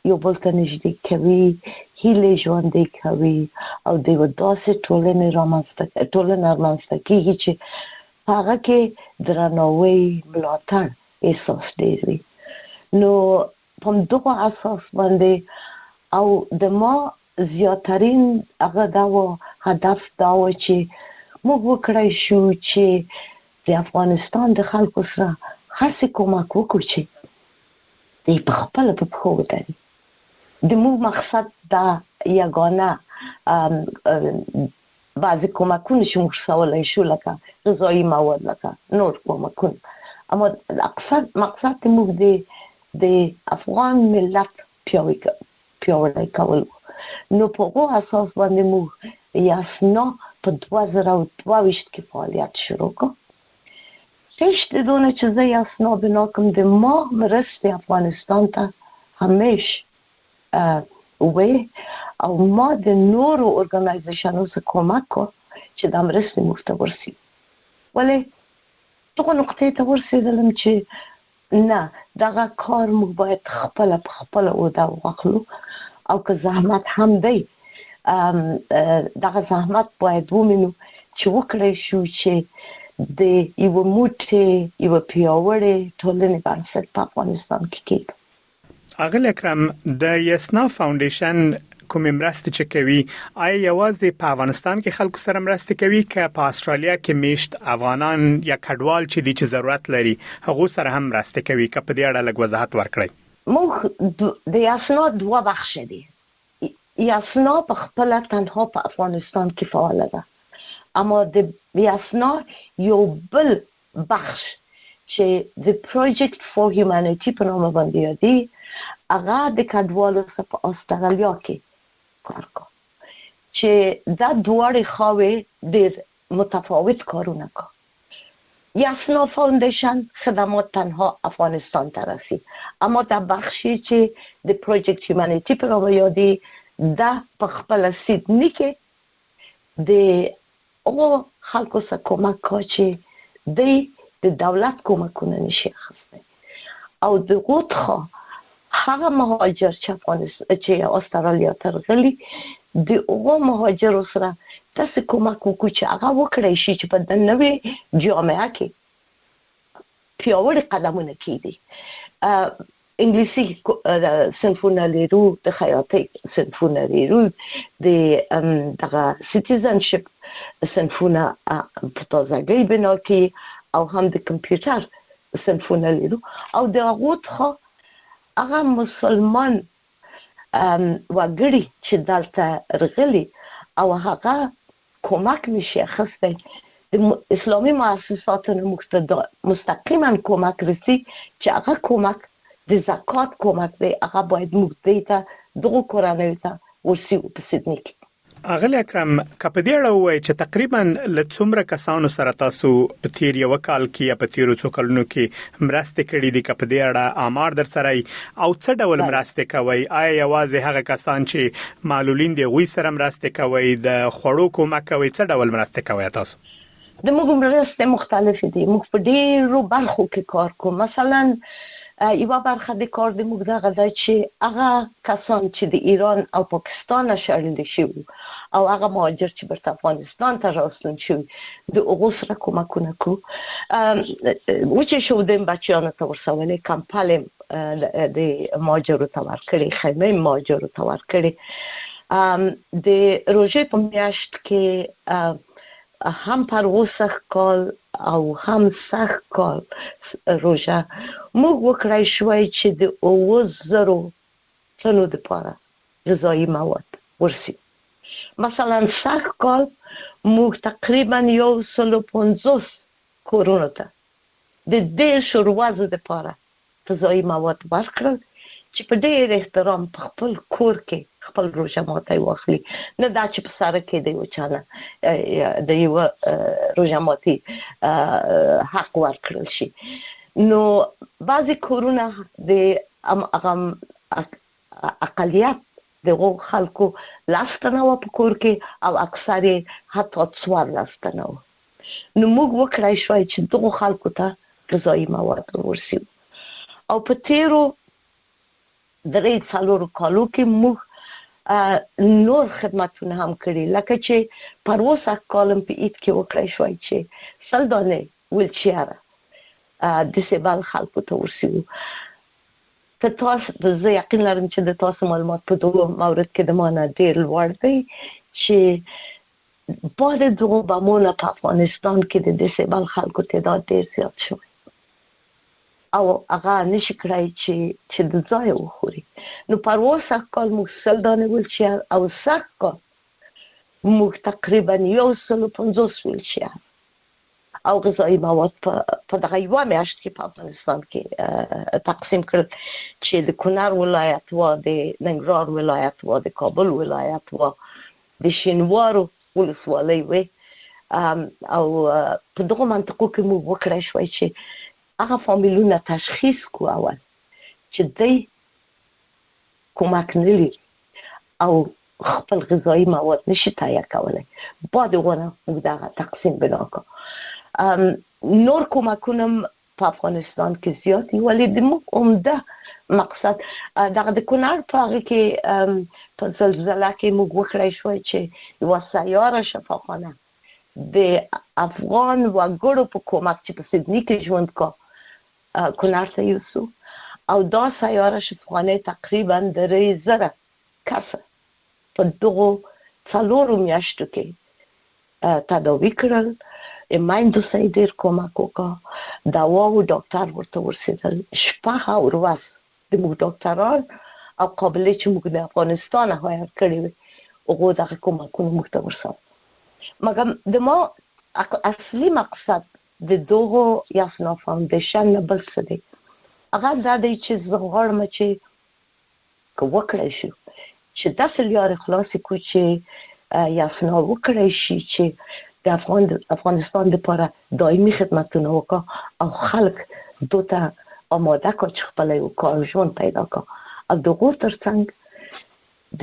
یو بل ته نږدې کوي، هیلې ژوندۍ کوي او د یو داسې ټولنې رامنځته کېږي چې هغه کې درناوی، ملاتړ احساس ډېر وي. نو په دغه اساس باندې او د ما زیاترین هغه دا هدف دا و چې موږ وکړای شو چې د افغانستان د خلکو سره خاصه کومک وکړو چې د خپل په پخو ودري. د موږ مقصد دا یگانه بعضی کومکونه چې موږ سوالای شو لکه غذایی مواد لکه نور کومکونه، اما مقصد موږ د افغان ملت پیاوړی کول. نو په هغه اساس باندې موږ یسنا په 2022 کې فعالیت شروع کړو. پیش دونه چې زه یسنا بنا کوم د ما مرستې افغانستان ته همیش وی او ما د نورو ارګنایزیشنونو سره کومک کو چې د مرستې موږ ته ورسي. ولی دغه نقطې ته ورسېدلم چې نه، دغه کار موږ باید خپل ودا واخلو او که زحمت هم دی دغه زحمت باید ومنو چې وکړای شو چې د یو موټی یو پیاوړی ټولنې بنسټ په افغانستان کې کېږي.
اغلی اکرم، د یسنا فاونډیشن کوم مرسته چې کوي آیا یوازې په افغانستان کې خلکو سره مرسته کوي که په استرالیا کې میشت افغانان یا کډوال چې د ضرورت لري هغه سره هم مرسته کوي؟ که په دې اړه لږ وضاحت ورکړئ.
موږ د یسنا دوه بخش دي. یسنا په خپل تنها په افغانستان کې فعال ده، اما د یسنا یو بل بخش چې د پروژیکټ فور هیومانیټي په نامه باندې یادي هغه د کډوالو سره په استرالیا کې کار کوي چې دا دواړه خواوې ډېر متفاوت کارونه کوي. یسنا فاونډیشن خدمات تنها افغانستان ته رسي، اما دا بخشی چې د پروژیکټ هیومانیټي په نامه یادي دا په خپل سیدنی کې د او خلکو سره کومک کوي چې د دولت کومکونه نشي اخیستی او د غوټخه هغه مهاجر چې استرالیا ته راغلي د هغو مهاجرو سره تاسو کومک وکړو چې هغه وکړي شي چې په د نوې جامعه کې پیاوړي قدمونه کېږي. انګلیسي صنفونه لرو، د خیاطۍ صنفونه لرو، د دغه سټیزنشپ صنفونه په تازګۍ بنا کې او هم د کمپیوټر صنفونه لرو او د هغه هغه مسلمان وګړي چې دلته راغلي او هغه کومک نشي اخیستی د اسلامي مؤسساتو مستقیما کومک رسي چې هغه کومک د زکات کومک دی، هغه باید موږ ته دغه کورنۍ ته ورسي په سیدنی کې.
اغلی اکرم، که په دې اړه ووایئ چې تقریبا له څومره کسانو سره تاسو په تیر یو کال کې یا په تیرو څو کلونو کې مرسته کړې دي، که په دې اړه آمار در سره او څه ډول مرسته کوي؟ آیا یوازې هغه کسان چې معلولین دي غوي سره مرسته کوي، د خوړو کومک کوي، څه ډول مرسته کوي تاسو؟
د موږ مرسته مختلف دي. موږ په ډېرو برخو کې کار کوو. مثلا یو برخه د کار د موږ دغه دی چې هغه کسان چې د ایران او پاکستان شړل شوي او هغه مهاجر چې بیرته افغانستان ته راستون شوي د هغو سره کومکونه کړو. وچېښودیم بچیانو ته ورسولې، کمپل د مهاجرو ته ورکړې، خیمې مهاجرو ته ورکړې. د روژې په میاشت کې هم پرواز سخت کال او هم سخت کال روژه موږ وکړای شوی چې د 9,000 تنو دپاره غذایي مواد ورسي. مثلا سخت کال موږ تقریبا 150 کورونو ته د 10 ورځو دپاره غذایي مواد ورکړل چې په ډېر احترام په خپل کور کې خپل روژه ماتی واخلي، نه دا چې په سره کې د یو چا نه د یو روژه ماتي حق ورکړل شي. نو بعضې کورونه د اقلیت دغو خلکو 10 تنه وه په کور کې او اکثر یې حتی 14 تنه وه. نو موږ وکړای شوی چې دغو خلکو ته غذایي مواد ورسیو. او په تیرو 3-4 کالو کې موږ نور خدمتونه هم کړي، لکه چې پرواز کالم په عید کې وکړای شوی چې 100 دانې ویلچیر ډیسیبل خلکو ته ورسیو. که تاسو زه یقین لرم چې د تاسو معلومات په دغو مورد کې د ما نه ډېر لوړ دی چې بعد دغو بمونه په افغانستان کې د ډیسیبل خلکو تعداد ډېر زیات شوی او هغه نشي کړای چې د ځای وخوري. نو پرواز سخت کال موږ 100 دانې ویلچیر او سخت کال موږ تقریبا 150 ویلچیر او غذایي مواد په دغه یوه میاشت کې په افغانستان کې تقسیم کړل چې د کونړ ولایت و، د ننګرهار ولایت و، د کابل ولایت و، د شینوارو ولسوالۍ وې. او په دغو منطقو کې موږ وکړای شوی چې هغه فامیلونه تشخیص کو اول چې دی کومک نه لري او خپل غذایي مواد نشي تهیه کولی، بعد هغونه موږ دغه تقسیم بنا کړو. نور کومکونه په افغانستان کې زیات دي، ولی د موږ عمده مقصد دغه د کونړ په هغې کې په زلزله کې موږ وکړای شوی چې یوه سیاره شفاخانه د افغان وګړو په کومک چې په سیدني کې ژوند کا کونړ ته یوسو او دا سیاره شفاخانه تقریبا 3,000 کسه په دغو 4 میاشتو کې تداوی کړل. میندو سره یې ډېر کومک وکړه، دوا او ډاکټر ورته ورسېدل. شپه او ورځ زموږ ډاکټران او قابلې چې موږ د افغانستان هایر کړي وي هغو دغه کومکونه موږ ته ورسول. مګر د ما اصلي مقصد د دغو یاسنا فاونډیشن نه بل څه دی، هغه دا دی چې زه غواړم چې که وکړی شو چې داسې لارې خلاصې کړو چې یاسنا وکړی شي چې د افغانستان لپاره دایمي خدمتونه وکړه او خلک دو ته آماده کړه چې خپله یو کار ژوند پیدا کړه. او دغو ترڅنګ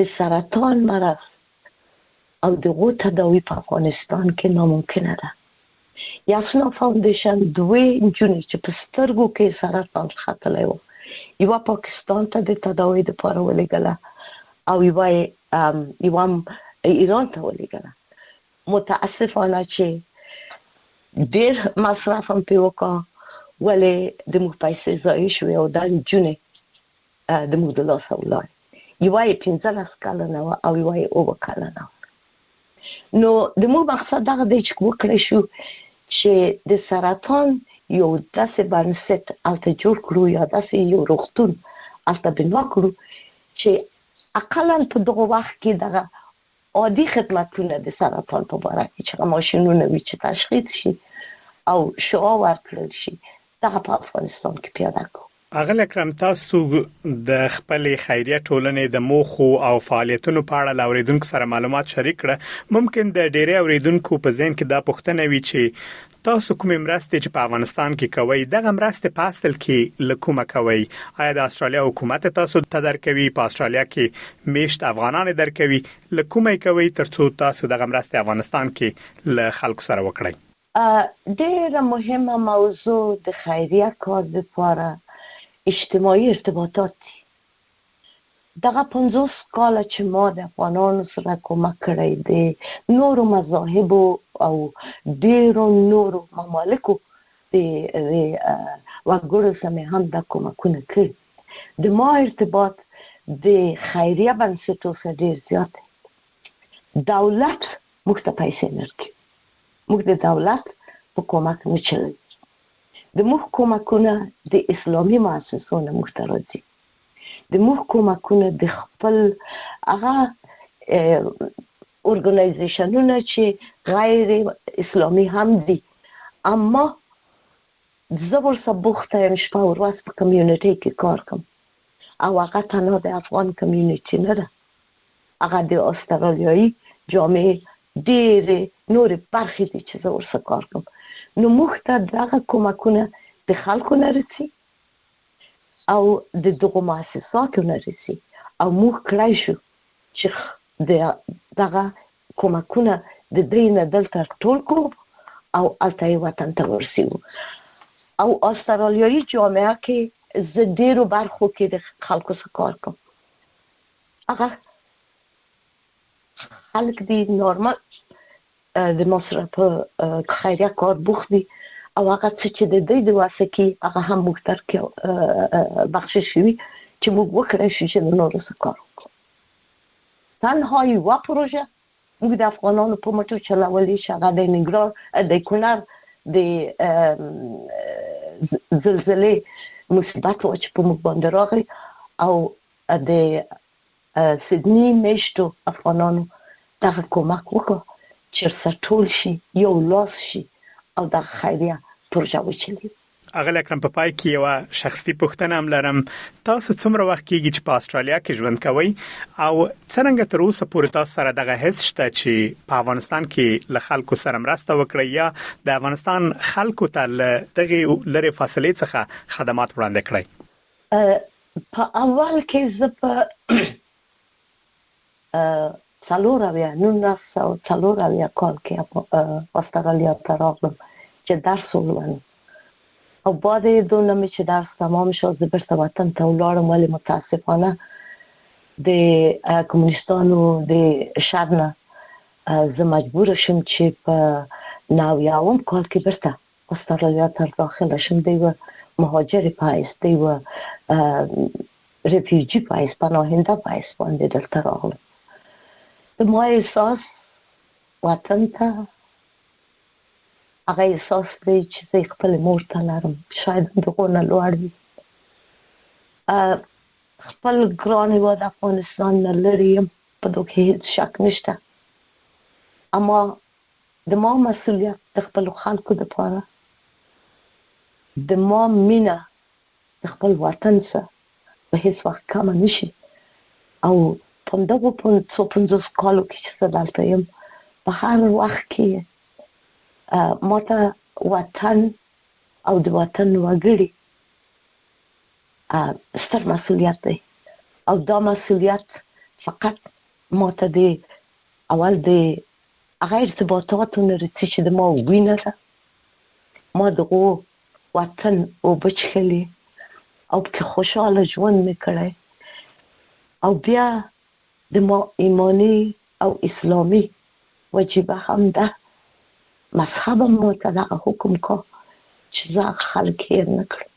د سرطان مرض او دغو تداوی په افغانستان کې ناممکنه ده. یاسنا فاونډیشن 2 نجونې چې په سترګو کې سرطان ختلی و، یوه پاکستان ته د تداوی دپاره ولېږله او یوه هم ایران ته ولېږله. متاسفانه چې ډېر مصرف هم پرې وکړه ولې د موږ پیسې ضایع شوې او دا نجونې د موږ د لاسه ولاړې. یوه یې 15 کلنه وه او یوه یې 7 کلنه وه. نو د موږ مقصد دغه دی چې وکړی شو چې د سرطان یو داسې بنسټ هلته جوړ کړو یا داسې یو روغتون هلته بنا کړو چې اقلا په دغه وخت کې دغه عادي خدمتونه د سرطان په باره کې چې ماشینونه وي چې تشخیص شي او شعاع ورکړل شي دغه په افغانستان کې پیاده کړو.
اغل اکرم، تاسو د خپل خیریه ټولنې د موخو او فعالیتونو په اړه اوریدونکو سره معلومات شریک کړه. ممکن د ډېری اوریدونکو په ذهن کې دا پوښتنه وي چې تاسو کومې مرستې چې په افغانستان کې کوي دغه مرستې په اصل کې له کومه کوي؟ آیا د استرالیا حکومت تاسو ته درکوي؟ په استرالیا کې میشت افغانان درکوي؟ له کومه کوي ترڅو تاسو دغه مرستې افغانستان کې له خلکو سره وکړئ؟
ډېره مهمه موضوع د خیریه کار لپاره اجتماعي ارتباطات دي. دغه 50 کال چې ما د افغانانو سره کومک کړی دی، نورو مذاهب او ډیرو نورو ممالکو د وګړو سره هم د کومکونه کړی. د ما ارتباط د خیریه بنسټونو سره ډیر زیات دی. دولت موږ ته پیسې نه ورکوي، موږ د دولت په کومک نه چلوي. د موږ کومکونه د اسلامي مؤسسو نه موږ ته راځي. د موږ کومکونه د خپل هغه ارګنایزیشنونه چې غیر اسلامي هم دي، اما زه ورسره بوخته یم، شپه او ورځ په کمیونټي کې کار کوم. او هغه تنها د افغان کمیونټي نه ده، هغه د استرالیایي جامعې ډېرې نورې برخې دي چې زه ورسره کار کوم. نو موږ ته دغه کومکونه د خلکو نه رسي او د دغو مؤسساتو نه رسي، او موږ کړی شو چې دغه کومکونه د دوی نه دلته ټول کړو او هلته یې وطن ته ورسوو. او استرالیایي جامعه کې زه ډېرو برخو کې د خلکو سره کار کوم. هغه خلک دي نورمال د ما سره په خیریه کار بوخت دي، او هغه څه چې د دوی د وسه کې هغه هم موږ ته بخشش شوي چې موږ وکړی شو چې د نورو سره کار وکړو. تنها یوه پروژه موږ د افغانانو په مټو چلولې چې هغه د ننګرهار د کونړ د زلزلې مصیبت و چې په موږ باندې راغی، او د سیدني میشتو افغانانو دغه کومک وکړو چې ټول شي، یو لاس شي او د خیریه پروژه وچلي.
اغل اکرم په پای کې یو شخصي پوښتنه هم لرم. تاسو څومره وخت کېږي چې په استرالیا کې ژوند کوئ، او څنګه تر اوسه پورې تاسو سره دغه حس شته چې په افغانستان کې له خلکو سره مرسته وکړئ یا د افغانستان خلکو ته دغه لري فاصلې څخه خدمات وړاندې کړئ؟
په اول کې زه په 1994 کال کې استرالیا ته راغلم چې درس ولولم، او بعد دونه مې چې درس تمام شو زه بیرته وطن ته ولاړم، ولی متاسفانه د کمونستانو د شر نه زه مجبور شم چې په 90 کال کې بیرته استرالیا ته داخله شم. د یو مهاجر په حیث، د یو ریفیوجي په حیث، پناهنده په حیث باندې دلته راغلم. د ما احساس وطن ته هغه احساس دی چې زه خپل مور ته لرم، شاید دغه نه لوړ وي. خپل ګران هیواد افغانستان نه لري یم، په دغه کې هیڅ شک نشته، اما د ما مسؤلیت د خپل خلکو لپاره، د ما مینه د خپل وطن سره په هیڅ وخت کمه نشي. او په دغه 50 کالو کې چې زه دلته یم، په هر وخت کې ماته وطن او د وطن وګړي ستر مسؤلیت دی، او دا مسؤلیت فقط ماته د اول د هغه ارتباطاتو نه رسي چې د ما وینه ده. ما دغه وطن اوبه څښلې او پکې خوشحاله ژوند مې کړی، او بیا د ما ایمانی او اسلامي وجیبه هم ده. مذهب مو ته دغه حکم کا چې زه خلک هېر نه کړم.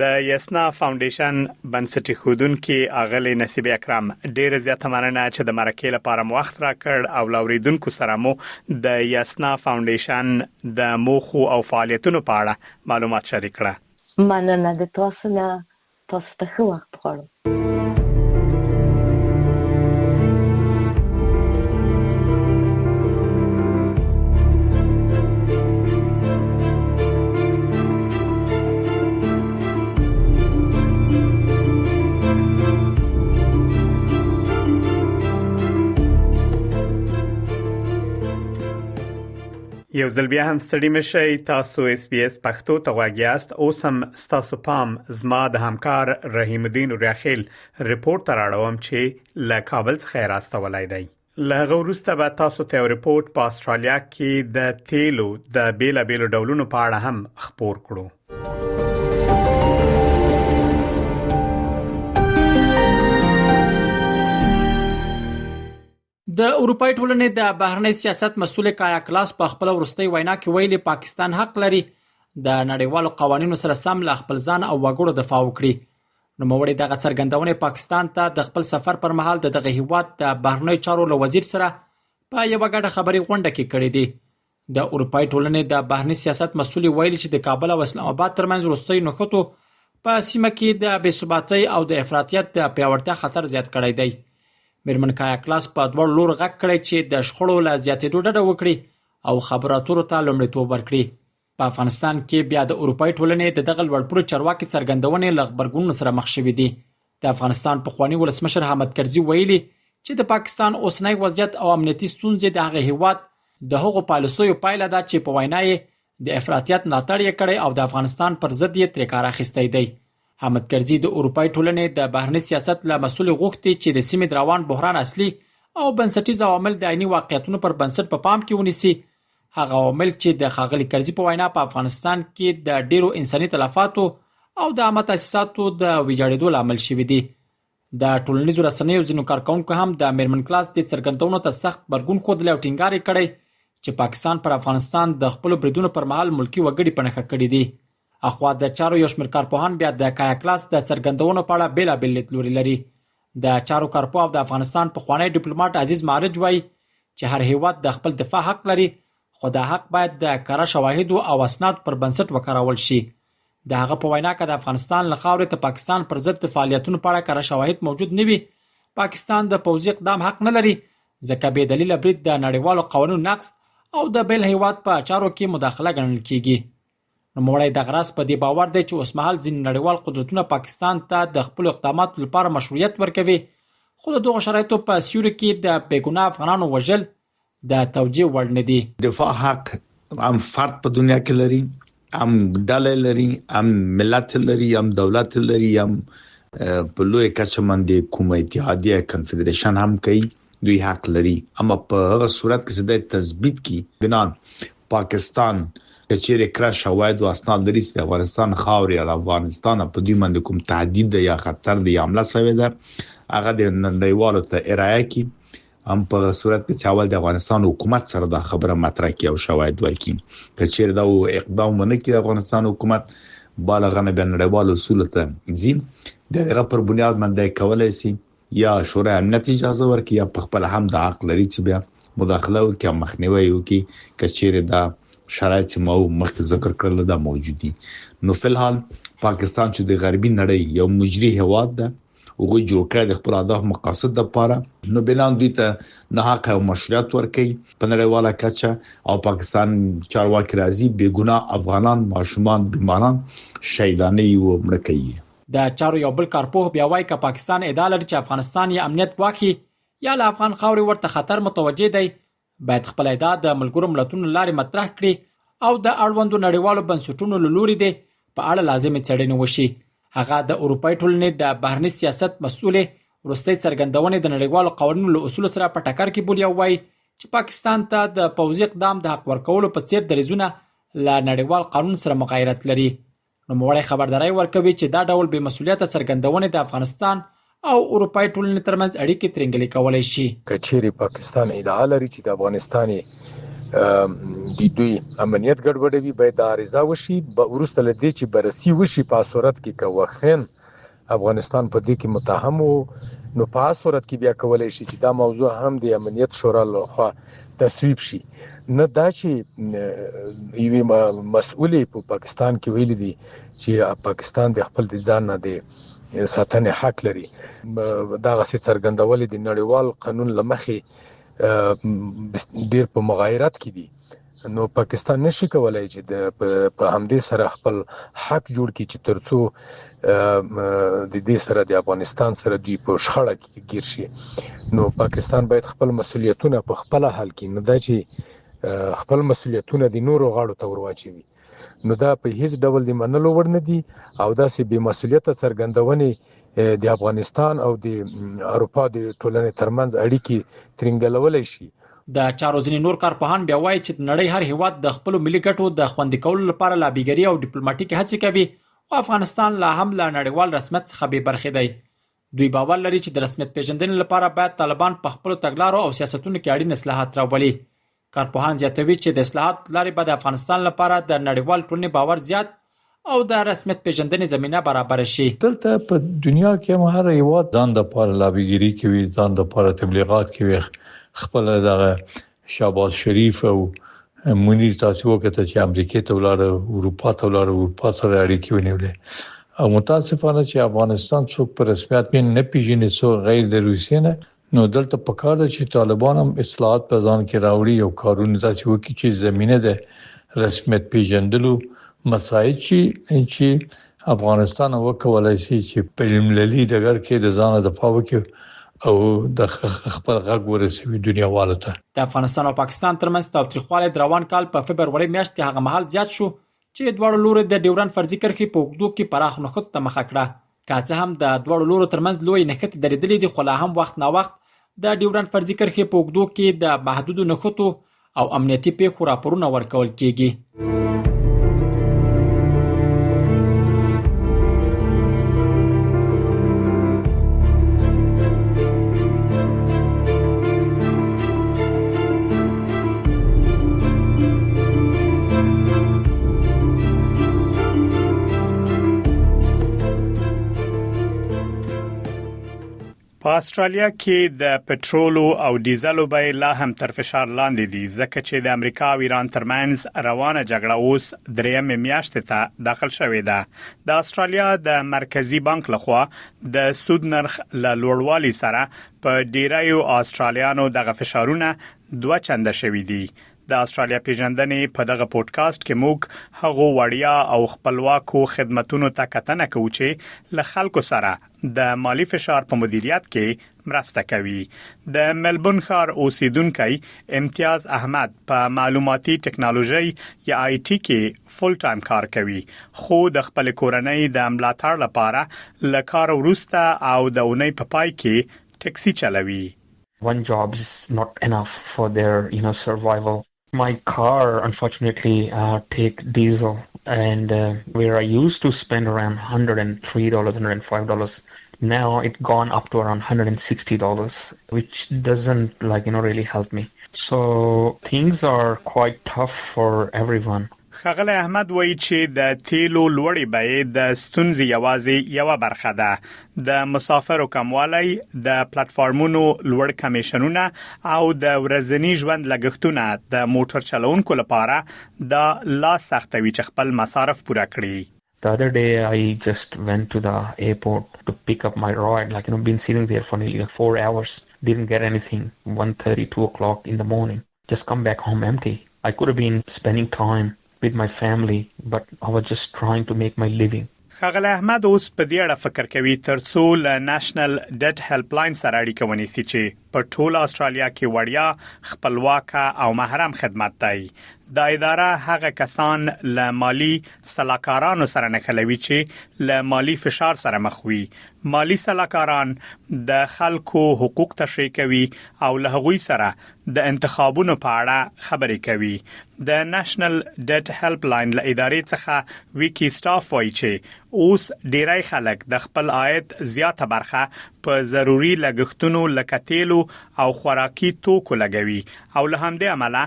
د یسنا فاونډیشن بنسټ ایښودونکي اغلې نصیب اکرم، ډېر زیاته مننه چې د مرکې لپاره وخت راکړ او لاوریدونکو سره مو د یسنا فاونډیشن د موخو او فعالیتونو په اړه معلومات شریک کړه.
مننه د تاسو نه، تاسو ته ښه وخت غواړم.
یو ځل بیا هم ستړي مشئ، تاسو SBS پښتو ته غواړئ. اوس هم تاسو پام زما د همکار رحیم الدین ریاخیل ریپورت راړوم چې له کابل څخه راستولای دی. له غوړسته به تاسو ته ریپورت په استرالیا کې د تیلو د بیلابیلو ډولونو په اړه هم خبر کړو.
د اروپای ټولنې د بهرنی سیاست مسؤل کایا کلاس په خپل ورستۍ وینا کې ویلي پاکستان حق لري د نړیوالو قوانینو سره سم له خپل ځان او وګړو دفاع وکړي. نوموړي دغه څرګندونې پاکستان ته د خپل سفر پر مهال دغه هیواد د بهرنی چارو له وزیر سره په یوه ګډه خبري غونډه کې کړې دي. د اروپای ټولنې د بهرنی سیاست مسؤل ویلي چې د کابل او اسلام آباد ترمنځ وروستۍ نښتو په سیمه کې د بې ثباتۍ او د افراطیت د پیاوړتیا خطر زیات کړی دی. میرمن کایا کلاس په دوړ لور غږ کړی چې د شخړو له زیاتېدو ډډه وکړي او خبرو اترو ته لومړیتوب ورکړي. په افغانستان کې بیا د اروپای ټولنې د دغه لوړپوړو چارواکي څرګندونې له غبرګونونو سره مخ شوي دي. د افغانستان پخواني ولسمشر حامد کرزي ویلي چې د پاکستان اوسنی وضعیت او امنیتي ستونزې د هغه هیواد د هغو پالیسیو پایله ده چې په وینا یې د افراطیت ملاتړ یې کړی او د افغانستان پر ضد یې ترې کار اخیستی دی. حامد کرزي د اروپای ټولنې د بهرني سیاست له مسؤل غوښتي چې د سیمې د روان بحران اصلي او بنسټیز عوامل د عیني واقعیتونو پر بنسټ په پام کې ونیسي. هغه عوامل چې د ښاغلي کرزي په وینا په افغانستان کې د ډیرو انساني تلفاتو او د عامه تاسیساتو د ویجاړېدو لامل شوي دي. د ټولنیزو رسنیو ځینو کارکوونکو هم د میرمن کلاس د څرګندونو ته سخت غبرګون ښودلی او ټینګار یې کړی چې پاکستان پر افغانستان د خپلو بریدونو پر مهال ملکي وګړي په نښه کړي دي. اخوا د چارو یو شمېر کارپوهان بیا د کایا کلاس د څرګندونو په اړه بېلابېل لیدلوري لري. د چارو کارپوه او د افغانستان پخوانی ډیپلوماټ عزیز معرج وایي چې هر هیواد د خپل دفاع حق لري، خو دا حق باید د کره شواهدو او اسنادو پر بنسټ وکارول شي. د هغه په وینا که د افغانستان له خاورې ته پاکستان پر ضد د فعالیتونو په اړه کره شواهد موجود نه وي، پاکستان د پوځي اقدام حق نه لري، ځکه بې دلیله برید د نړیوالو قوانینو نقض او د بل هیواد په چارو کې مداخله ګڼل کیږي. نوموړی دغه راز په دې باور دی چې اوسمهال ځینې نړیوال قدرتونه پاکستان ته د خپلو اقداماتو لپاره مشروعیت ورکوي، خو د دغو شرایطو په سیوري کې د بېګناه افغانانو وژل د توجیه وړ نه دي.
دفاع حق هم فرد په دنیا کې لري، هم ډلې لري، هم ملت لري، هم دولت لري، هم په لوی کچه باندې کومه اتحادیه کنفدریشن هم کوي، دوی حق لري. اما په هغه صورت کې چې د تثبیت کې بنان پاکستان کچېره کړه شواهد او اسناد لري چې افغانستان خاوري او افغانستان په دوی باندې کوم تهدید یا خطر دی حمله شوی ده، هغه د نړیوالو ته ارائه کی. هم په صورت کې چې اول د افغانستان حکومت سره د خبره مطرح کی او شواهد ورکړي. کچېره دا اقدام ونه کړي افغانستان حکومت بالغ نه نړیوالو اصول ته ځي، دغه پر بنیاد باندې کولای شي یا شورای امنیت اجازه ورکړي یا په خپل هم د حق لري چې بیا مداخله وکړي، مخنیوي وکړي کچېره دا شرایط چې مو مخکې ذکر کړل دا موجود دي. نو فلحال پاکستان چې د غربي نړۍ یو مجري هواد ده، هغه جوړ کړی د خپل اهداف مقاصد لپاره، نو بنان دوی ته نه حق او مشروعیت ورکړي په نړیواله کچه او پاکستان چارواکي راځي بېګناه افغانان، ماشومان، بیماران شهیدانې او مړه کوي.
د چارو یو بل کارپوه بیا وایي که پاکستان ادعا لري چې افغانستان یې امنیت ګواښي یا له افغان خاورې ورته خطر متوجه دی، باید خپل ادعا د ملګرو ملتونو لارې مطرح کړي او د اړوندو نړیوالو بنسټونو له لوري دی په اړه لازمې څېړنې وشي. هغه د اروپای ټولنې د بهرني سیاست مسؤلې وروستۍ څرګندونې د نړیوالو قوانینو له اصولو سره په ټکر کې بولي او وایي چې پاکستان ته د پوځي اقدام د حق ورکولو په څیر دریځونه له نړیوال قانون سره مغایرت لري. نوموړی خبرداری ورکوي چې دا ډول بې مسؤلیته څرګندونې د افغانستان او اروپای ټولنې ترمنځ اړیکې ترنګلې کولای شي.
که چیرې پاکستان ادعا لري چې د افغانستان د دوی امنیت ګډوډوي، باید د عارضه وشي، وروسته له دې چې بررسي وشي په صورت کې که وخین افغانستان په دې کې متهم وو، نو په صورت کې بیا کولای شي چې دا موضوع هم د امنیت شورا لخوا تصویب شي. نه دا چې یوې مسؤلې په پاکستان کې ویلي دي چې پاکستان د خپل ځان نه دی ساتنې حق لري، دغه څه څرګندولې د نړیوال قانون لمخې ډیر په مغایرت کې دي. نو پاکستان نشي کولای چې په همدې سره خپل حق جوړ کړي چې ترڅو د دې سره د افغانستان سره دوی په شخړه کې گیر شي. نو پاکستان باید خپل مسؤلیتونه په خپل حل کړي، نه دا چې خپل مسؤلیتونه د نورو غاړو ته ورواچوي. نو دا په هیڅ ډول د منلو وړ نه دي او داسې بې مسؤلیته څرګندونې د افغانستان او د اروپا د ټولنې ترمنځ اړیکې ترنګلولی شي.
د چارو ځینې نور کارپوهان بیا وایي چې د نړۍ هر هیواد د خپلو ملي ګټو د خوندي کولو لپاره لابیګري او ډیپلوماټیکې هڅې کوي، خو افغانستان لا هم له نړیوال رسمیت څخه بې برخې دی. دوی باور لري چې د رسمیت پیژندنې لپاره باید طالبان په خپل تګلارو او سیاستونو کې اړین اصلاحات راولي. کارپوهان زیاتوي چې د اصلاحات لارې به د افغانستان لپاره د نړیوال ټولنې باور زیات او د رسمیت پیژندنې زمينه برابر شي.
دلته په دنیا کې هم هر یو ځان د لپاره لابیګری کوي، ځان د لپاره تبلیغات کوي. خپل دغه شهباز شریف او منیر تاسو وکړه چې امریکا ته ولاړ، اروپا ته ولاړ، اروپا سره اړیکې ونیولې. او متاسفانه چې افغانستان څوک په رسمیت نه پیژني، څو غیر د روسیې نه، نو دلته پکار ده چې طالبان هم اصلاحات په ځان کې راوړي او کارونه ځکه وکړي چې زمينه د رسمیت پیژندلو مسایل چې افغانستان وکولای شي چې په ملي ډګر کې د ځان دفاع وکړي او د خپل غږ ورسوي دنیا والو ته.
د افغانستان او پاکستان ترمنځ تاوتریخوالی د روان کال په فبرवरी میاشت کې هغه مهال زیات شو چې دواړو لورو د ډیورن فرضي کرښې په اوږدو کې پراخ نښت ته مخه کړه. که څه هم د دواړو لورو ترمنځ لوی نښتې درېدلې دي، خو لا هم وخت نا وخت د ډیورن فرضي کرښې په اوږدو کې د محدودو نښتو او امنیتي پیښو راپورونه ورکول کیږي.
په استرالیا کې د پټرول او ډیزل بیې لا هم تر فشار لاندې دي، ځکه چې د امریکا او ایران ترمنځ روانه جګړه اوس درېمه میاشت ته داخل شوې ده. د استرالیا د مرکزی بانک لخوا د سود نرخ له لوړوالي سره په ډیرایو استرالیانو دغه فشارونه 2 چنده شوي دي. د استرالیا پیژندنې په دغه پودکاسټ کې موږ هغه وړیا او خپلواکو خدماتونو ته کتنه کوو چې له خلکو سره د مالی فشار په مدیریت کې مرسته کوي. د ملبورن ښار اوسیدونکو امتیاز احمد په معلوماتي ټکنالوژي یا آی ټي کې فول ټایم کار کوي، خو د خپل کورنۍ د ملاتړ لپاره له کار وروسته او د اونۍ په پای کې ټکسي چلوي.
One job is not enough for their survival. My car unfortunately take diesel, and where I used to spend around $103, $105, now it gone up to around $160, which doesn't really help me. So things are quite tough for everyone.
خغل احمد وایي چې د تیلو لوړې بیې د ستونزې یوازې یو برخه ده. د مسافرو کموالی، د پلیټفارمونو لوړ کمیشنونه او د ورځني ژوند لګښتونه د موټر چلوونکو لپاره دا لا سختوي چې خپل مصارف پوره کړي.
The other day I just went to the airport to pick up my ride, been sitting there for nearly 4 hours, didn't get anything. 1:30, 2 o'clock in the morning, just come back home empty. I could have been spending time with my family, but I was just trying to make my living.
خغل احمد اوس په دې اړه فکر کوي ترڅو له نېشنل ډیټ هیلپ لاین سره اړیکه ونیسي چې په ټول استرالیا کې وړیا خپلواک او محرم خدمات دی. دا اداره هغه کسان له مالی سلاکارانو سره نښلوي چې له مالی فشار سره مخ وي. مالی سلاکاران د خلکو حقوق تشریح کوي او له هغوی سره د انتخابونو په اړه خبرې کوي. د نېشنل ډیټ هیلپ لاین له ادارې څخه ویکی سټاف وایي چې اوس ډیری خلک د خپل عاید زیاته برخه په ضروري لګښتونو لکه تیلو او خوراکي توکو لګوي او له همدې عمله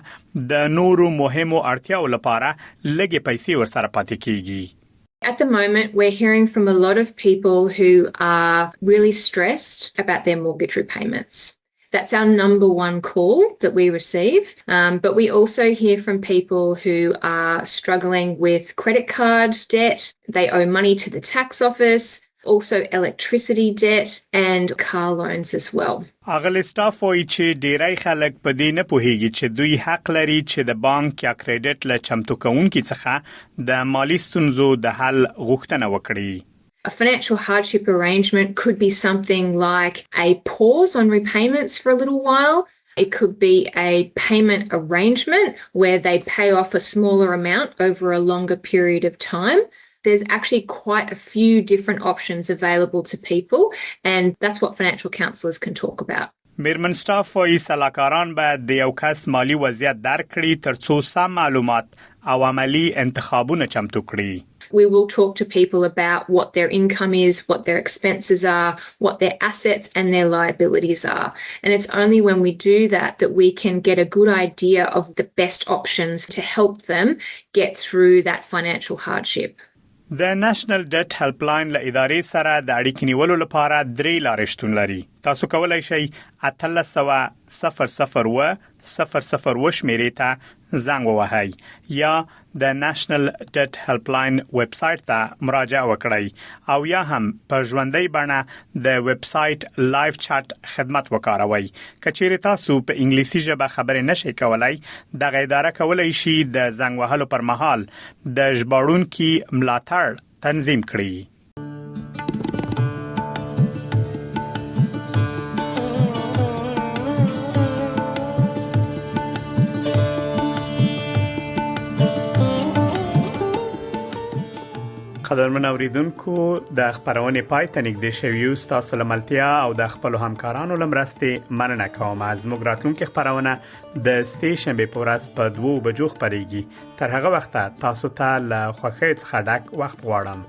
د نورو مهمو اړتیاو لپاره لږې پیسې ورسره پاتې کیږي.
At the moment, we're hearing from a lot of people who are really stressed about their mortgage repayments. That's our number one call that we receive. But we also hear from people who are struggling with credit card debt. They owe money to the tax office, also electricity debt and car loans as well.
اغلی سټاف وایي چې ډیری خلک په دې نه پوهیږي چې دوی حق لري چې د بانک یا کریډټ له چمتو کوونکو څخه د مالی ستونزو د حل غوښتنه وکړي.
A financial hardship arrangement could be something like a pause on repayments for a little while. It could be a payment arrangement where they pay off a smaller amount over a longer period of time. There's actually quite a few different options available to people, and that's what financial counsellors can talk about.
میرمن سټاف وایي سلاکاران باید د یو کس مالی وضعیت درک کړي ترڅو سم معلومات او عملی انتخابونه چمتو کړي.
We will talk to people about what their income is, what their expenses are, what their assets and their liabilities are. And it's only when we do that that we can get a good idea of the best options to help them get through that financial hardship.
د نېشنل ډیټ هیلپ لاین له ادارې سره د اړیکې نیولو لپاره 3 لارې شتون لري. تاسو کولای شئ 1300 001 شمیرې ته زنګ ووهئ یا د نېشنل ډیټ هیلپ لاین ویب سټ ته مراجعه وکړئ او یا هم په ژوندۍ بڼه د ویب سټ لایو چات خدمت وکاروئ. کچېرې تاسو په انګلیسي ژبه خبرې نشئ کولای، دغه اداره کولای شي د زنګ وهلو پر مهال د ژباړونکي ملاتړ تنظیم کړي. قدرمن اوریدونکو د خبرونه پای ته نږدې شویو، تاسو لملتیا او د خپل همکارانو لمرستي مننه کوم. از موږ راتلونکي خبرونه د سټیشن به پورس په 2 بجو خبريږي. تر هغه وخت تاسو ته له خوښۍ څخه ډک وخت غواړم.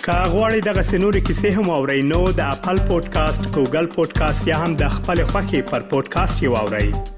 که غواړئ دغه سنوري کیسې هم اورئ نو د خپل پودکاسټ، ګوګل پودکاسټ یا هم د خپل خوښي پر پودکاسټ یو اورئ.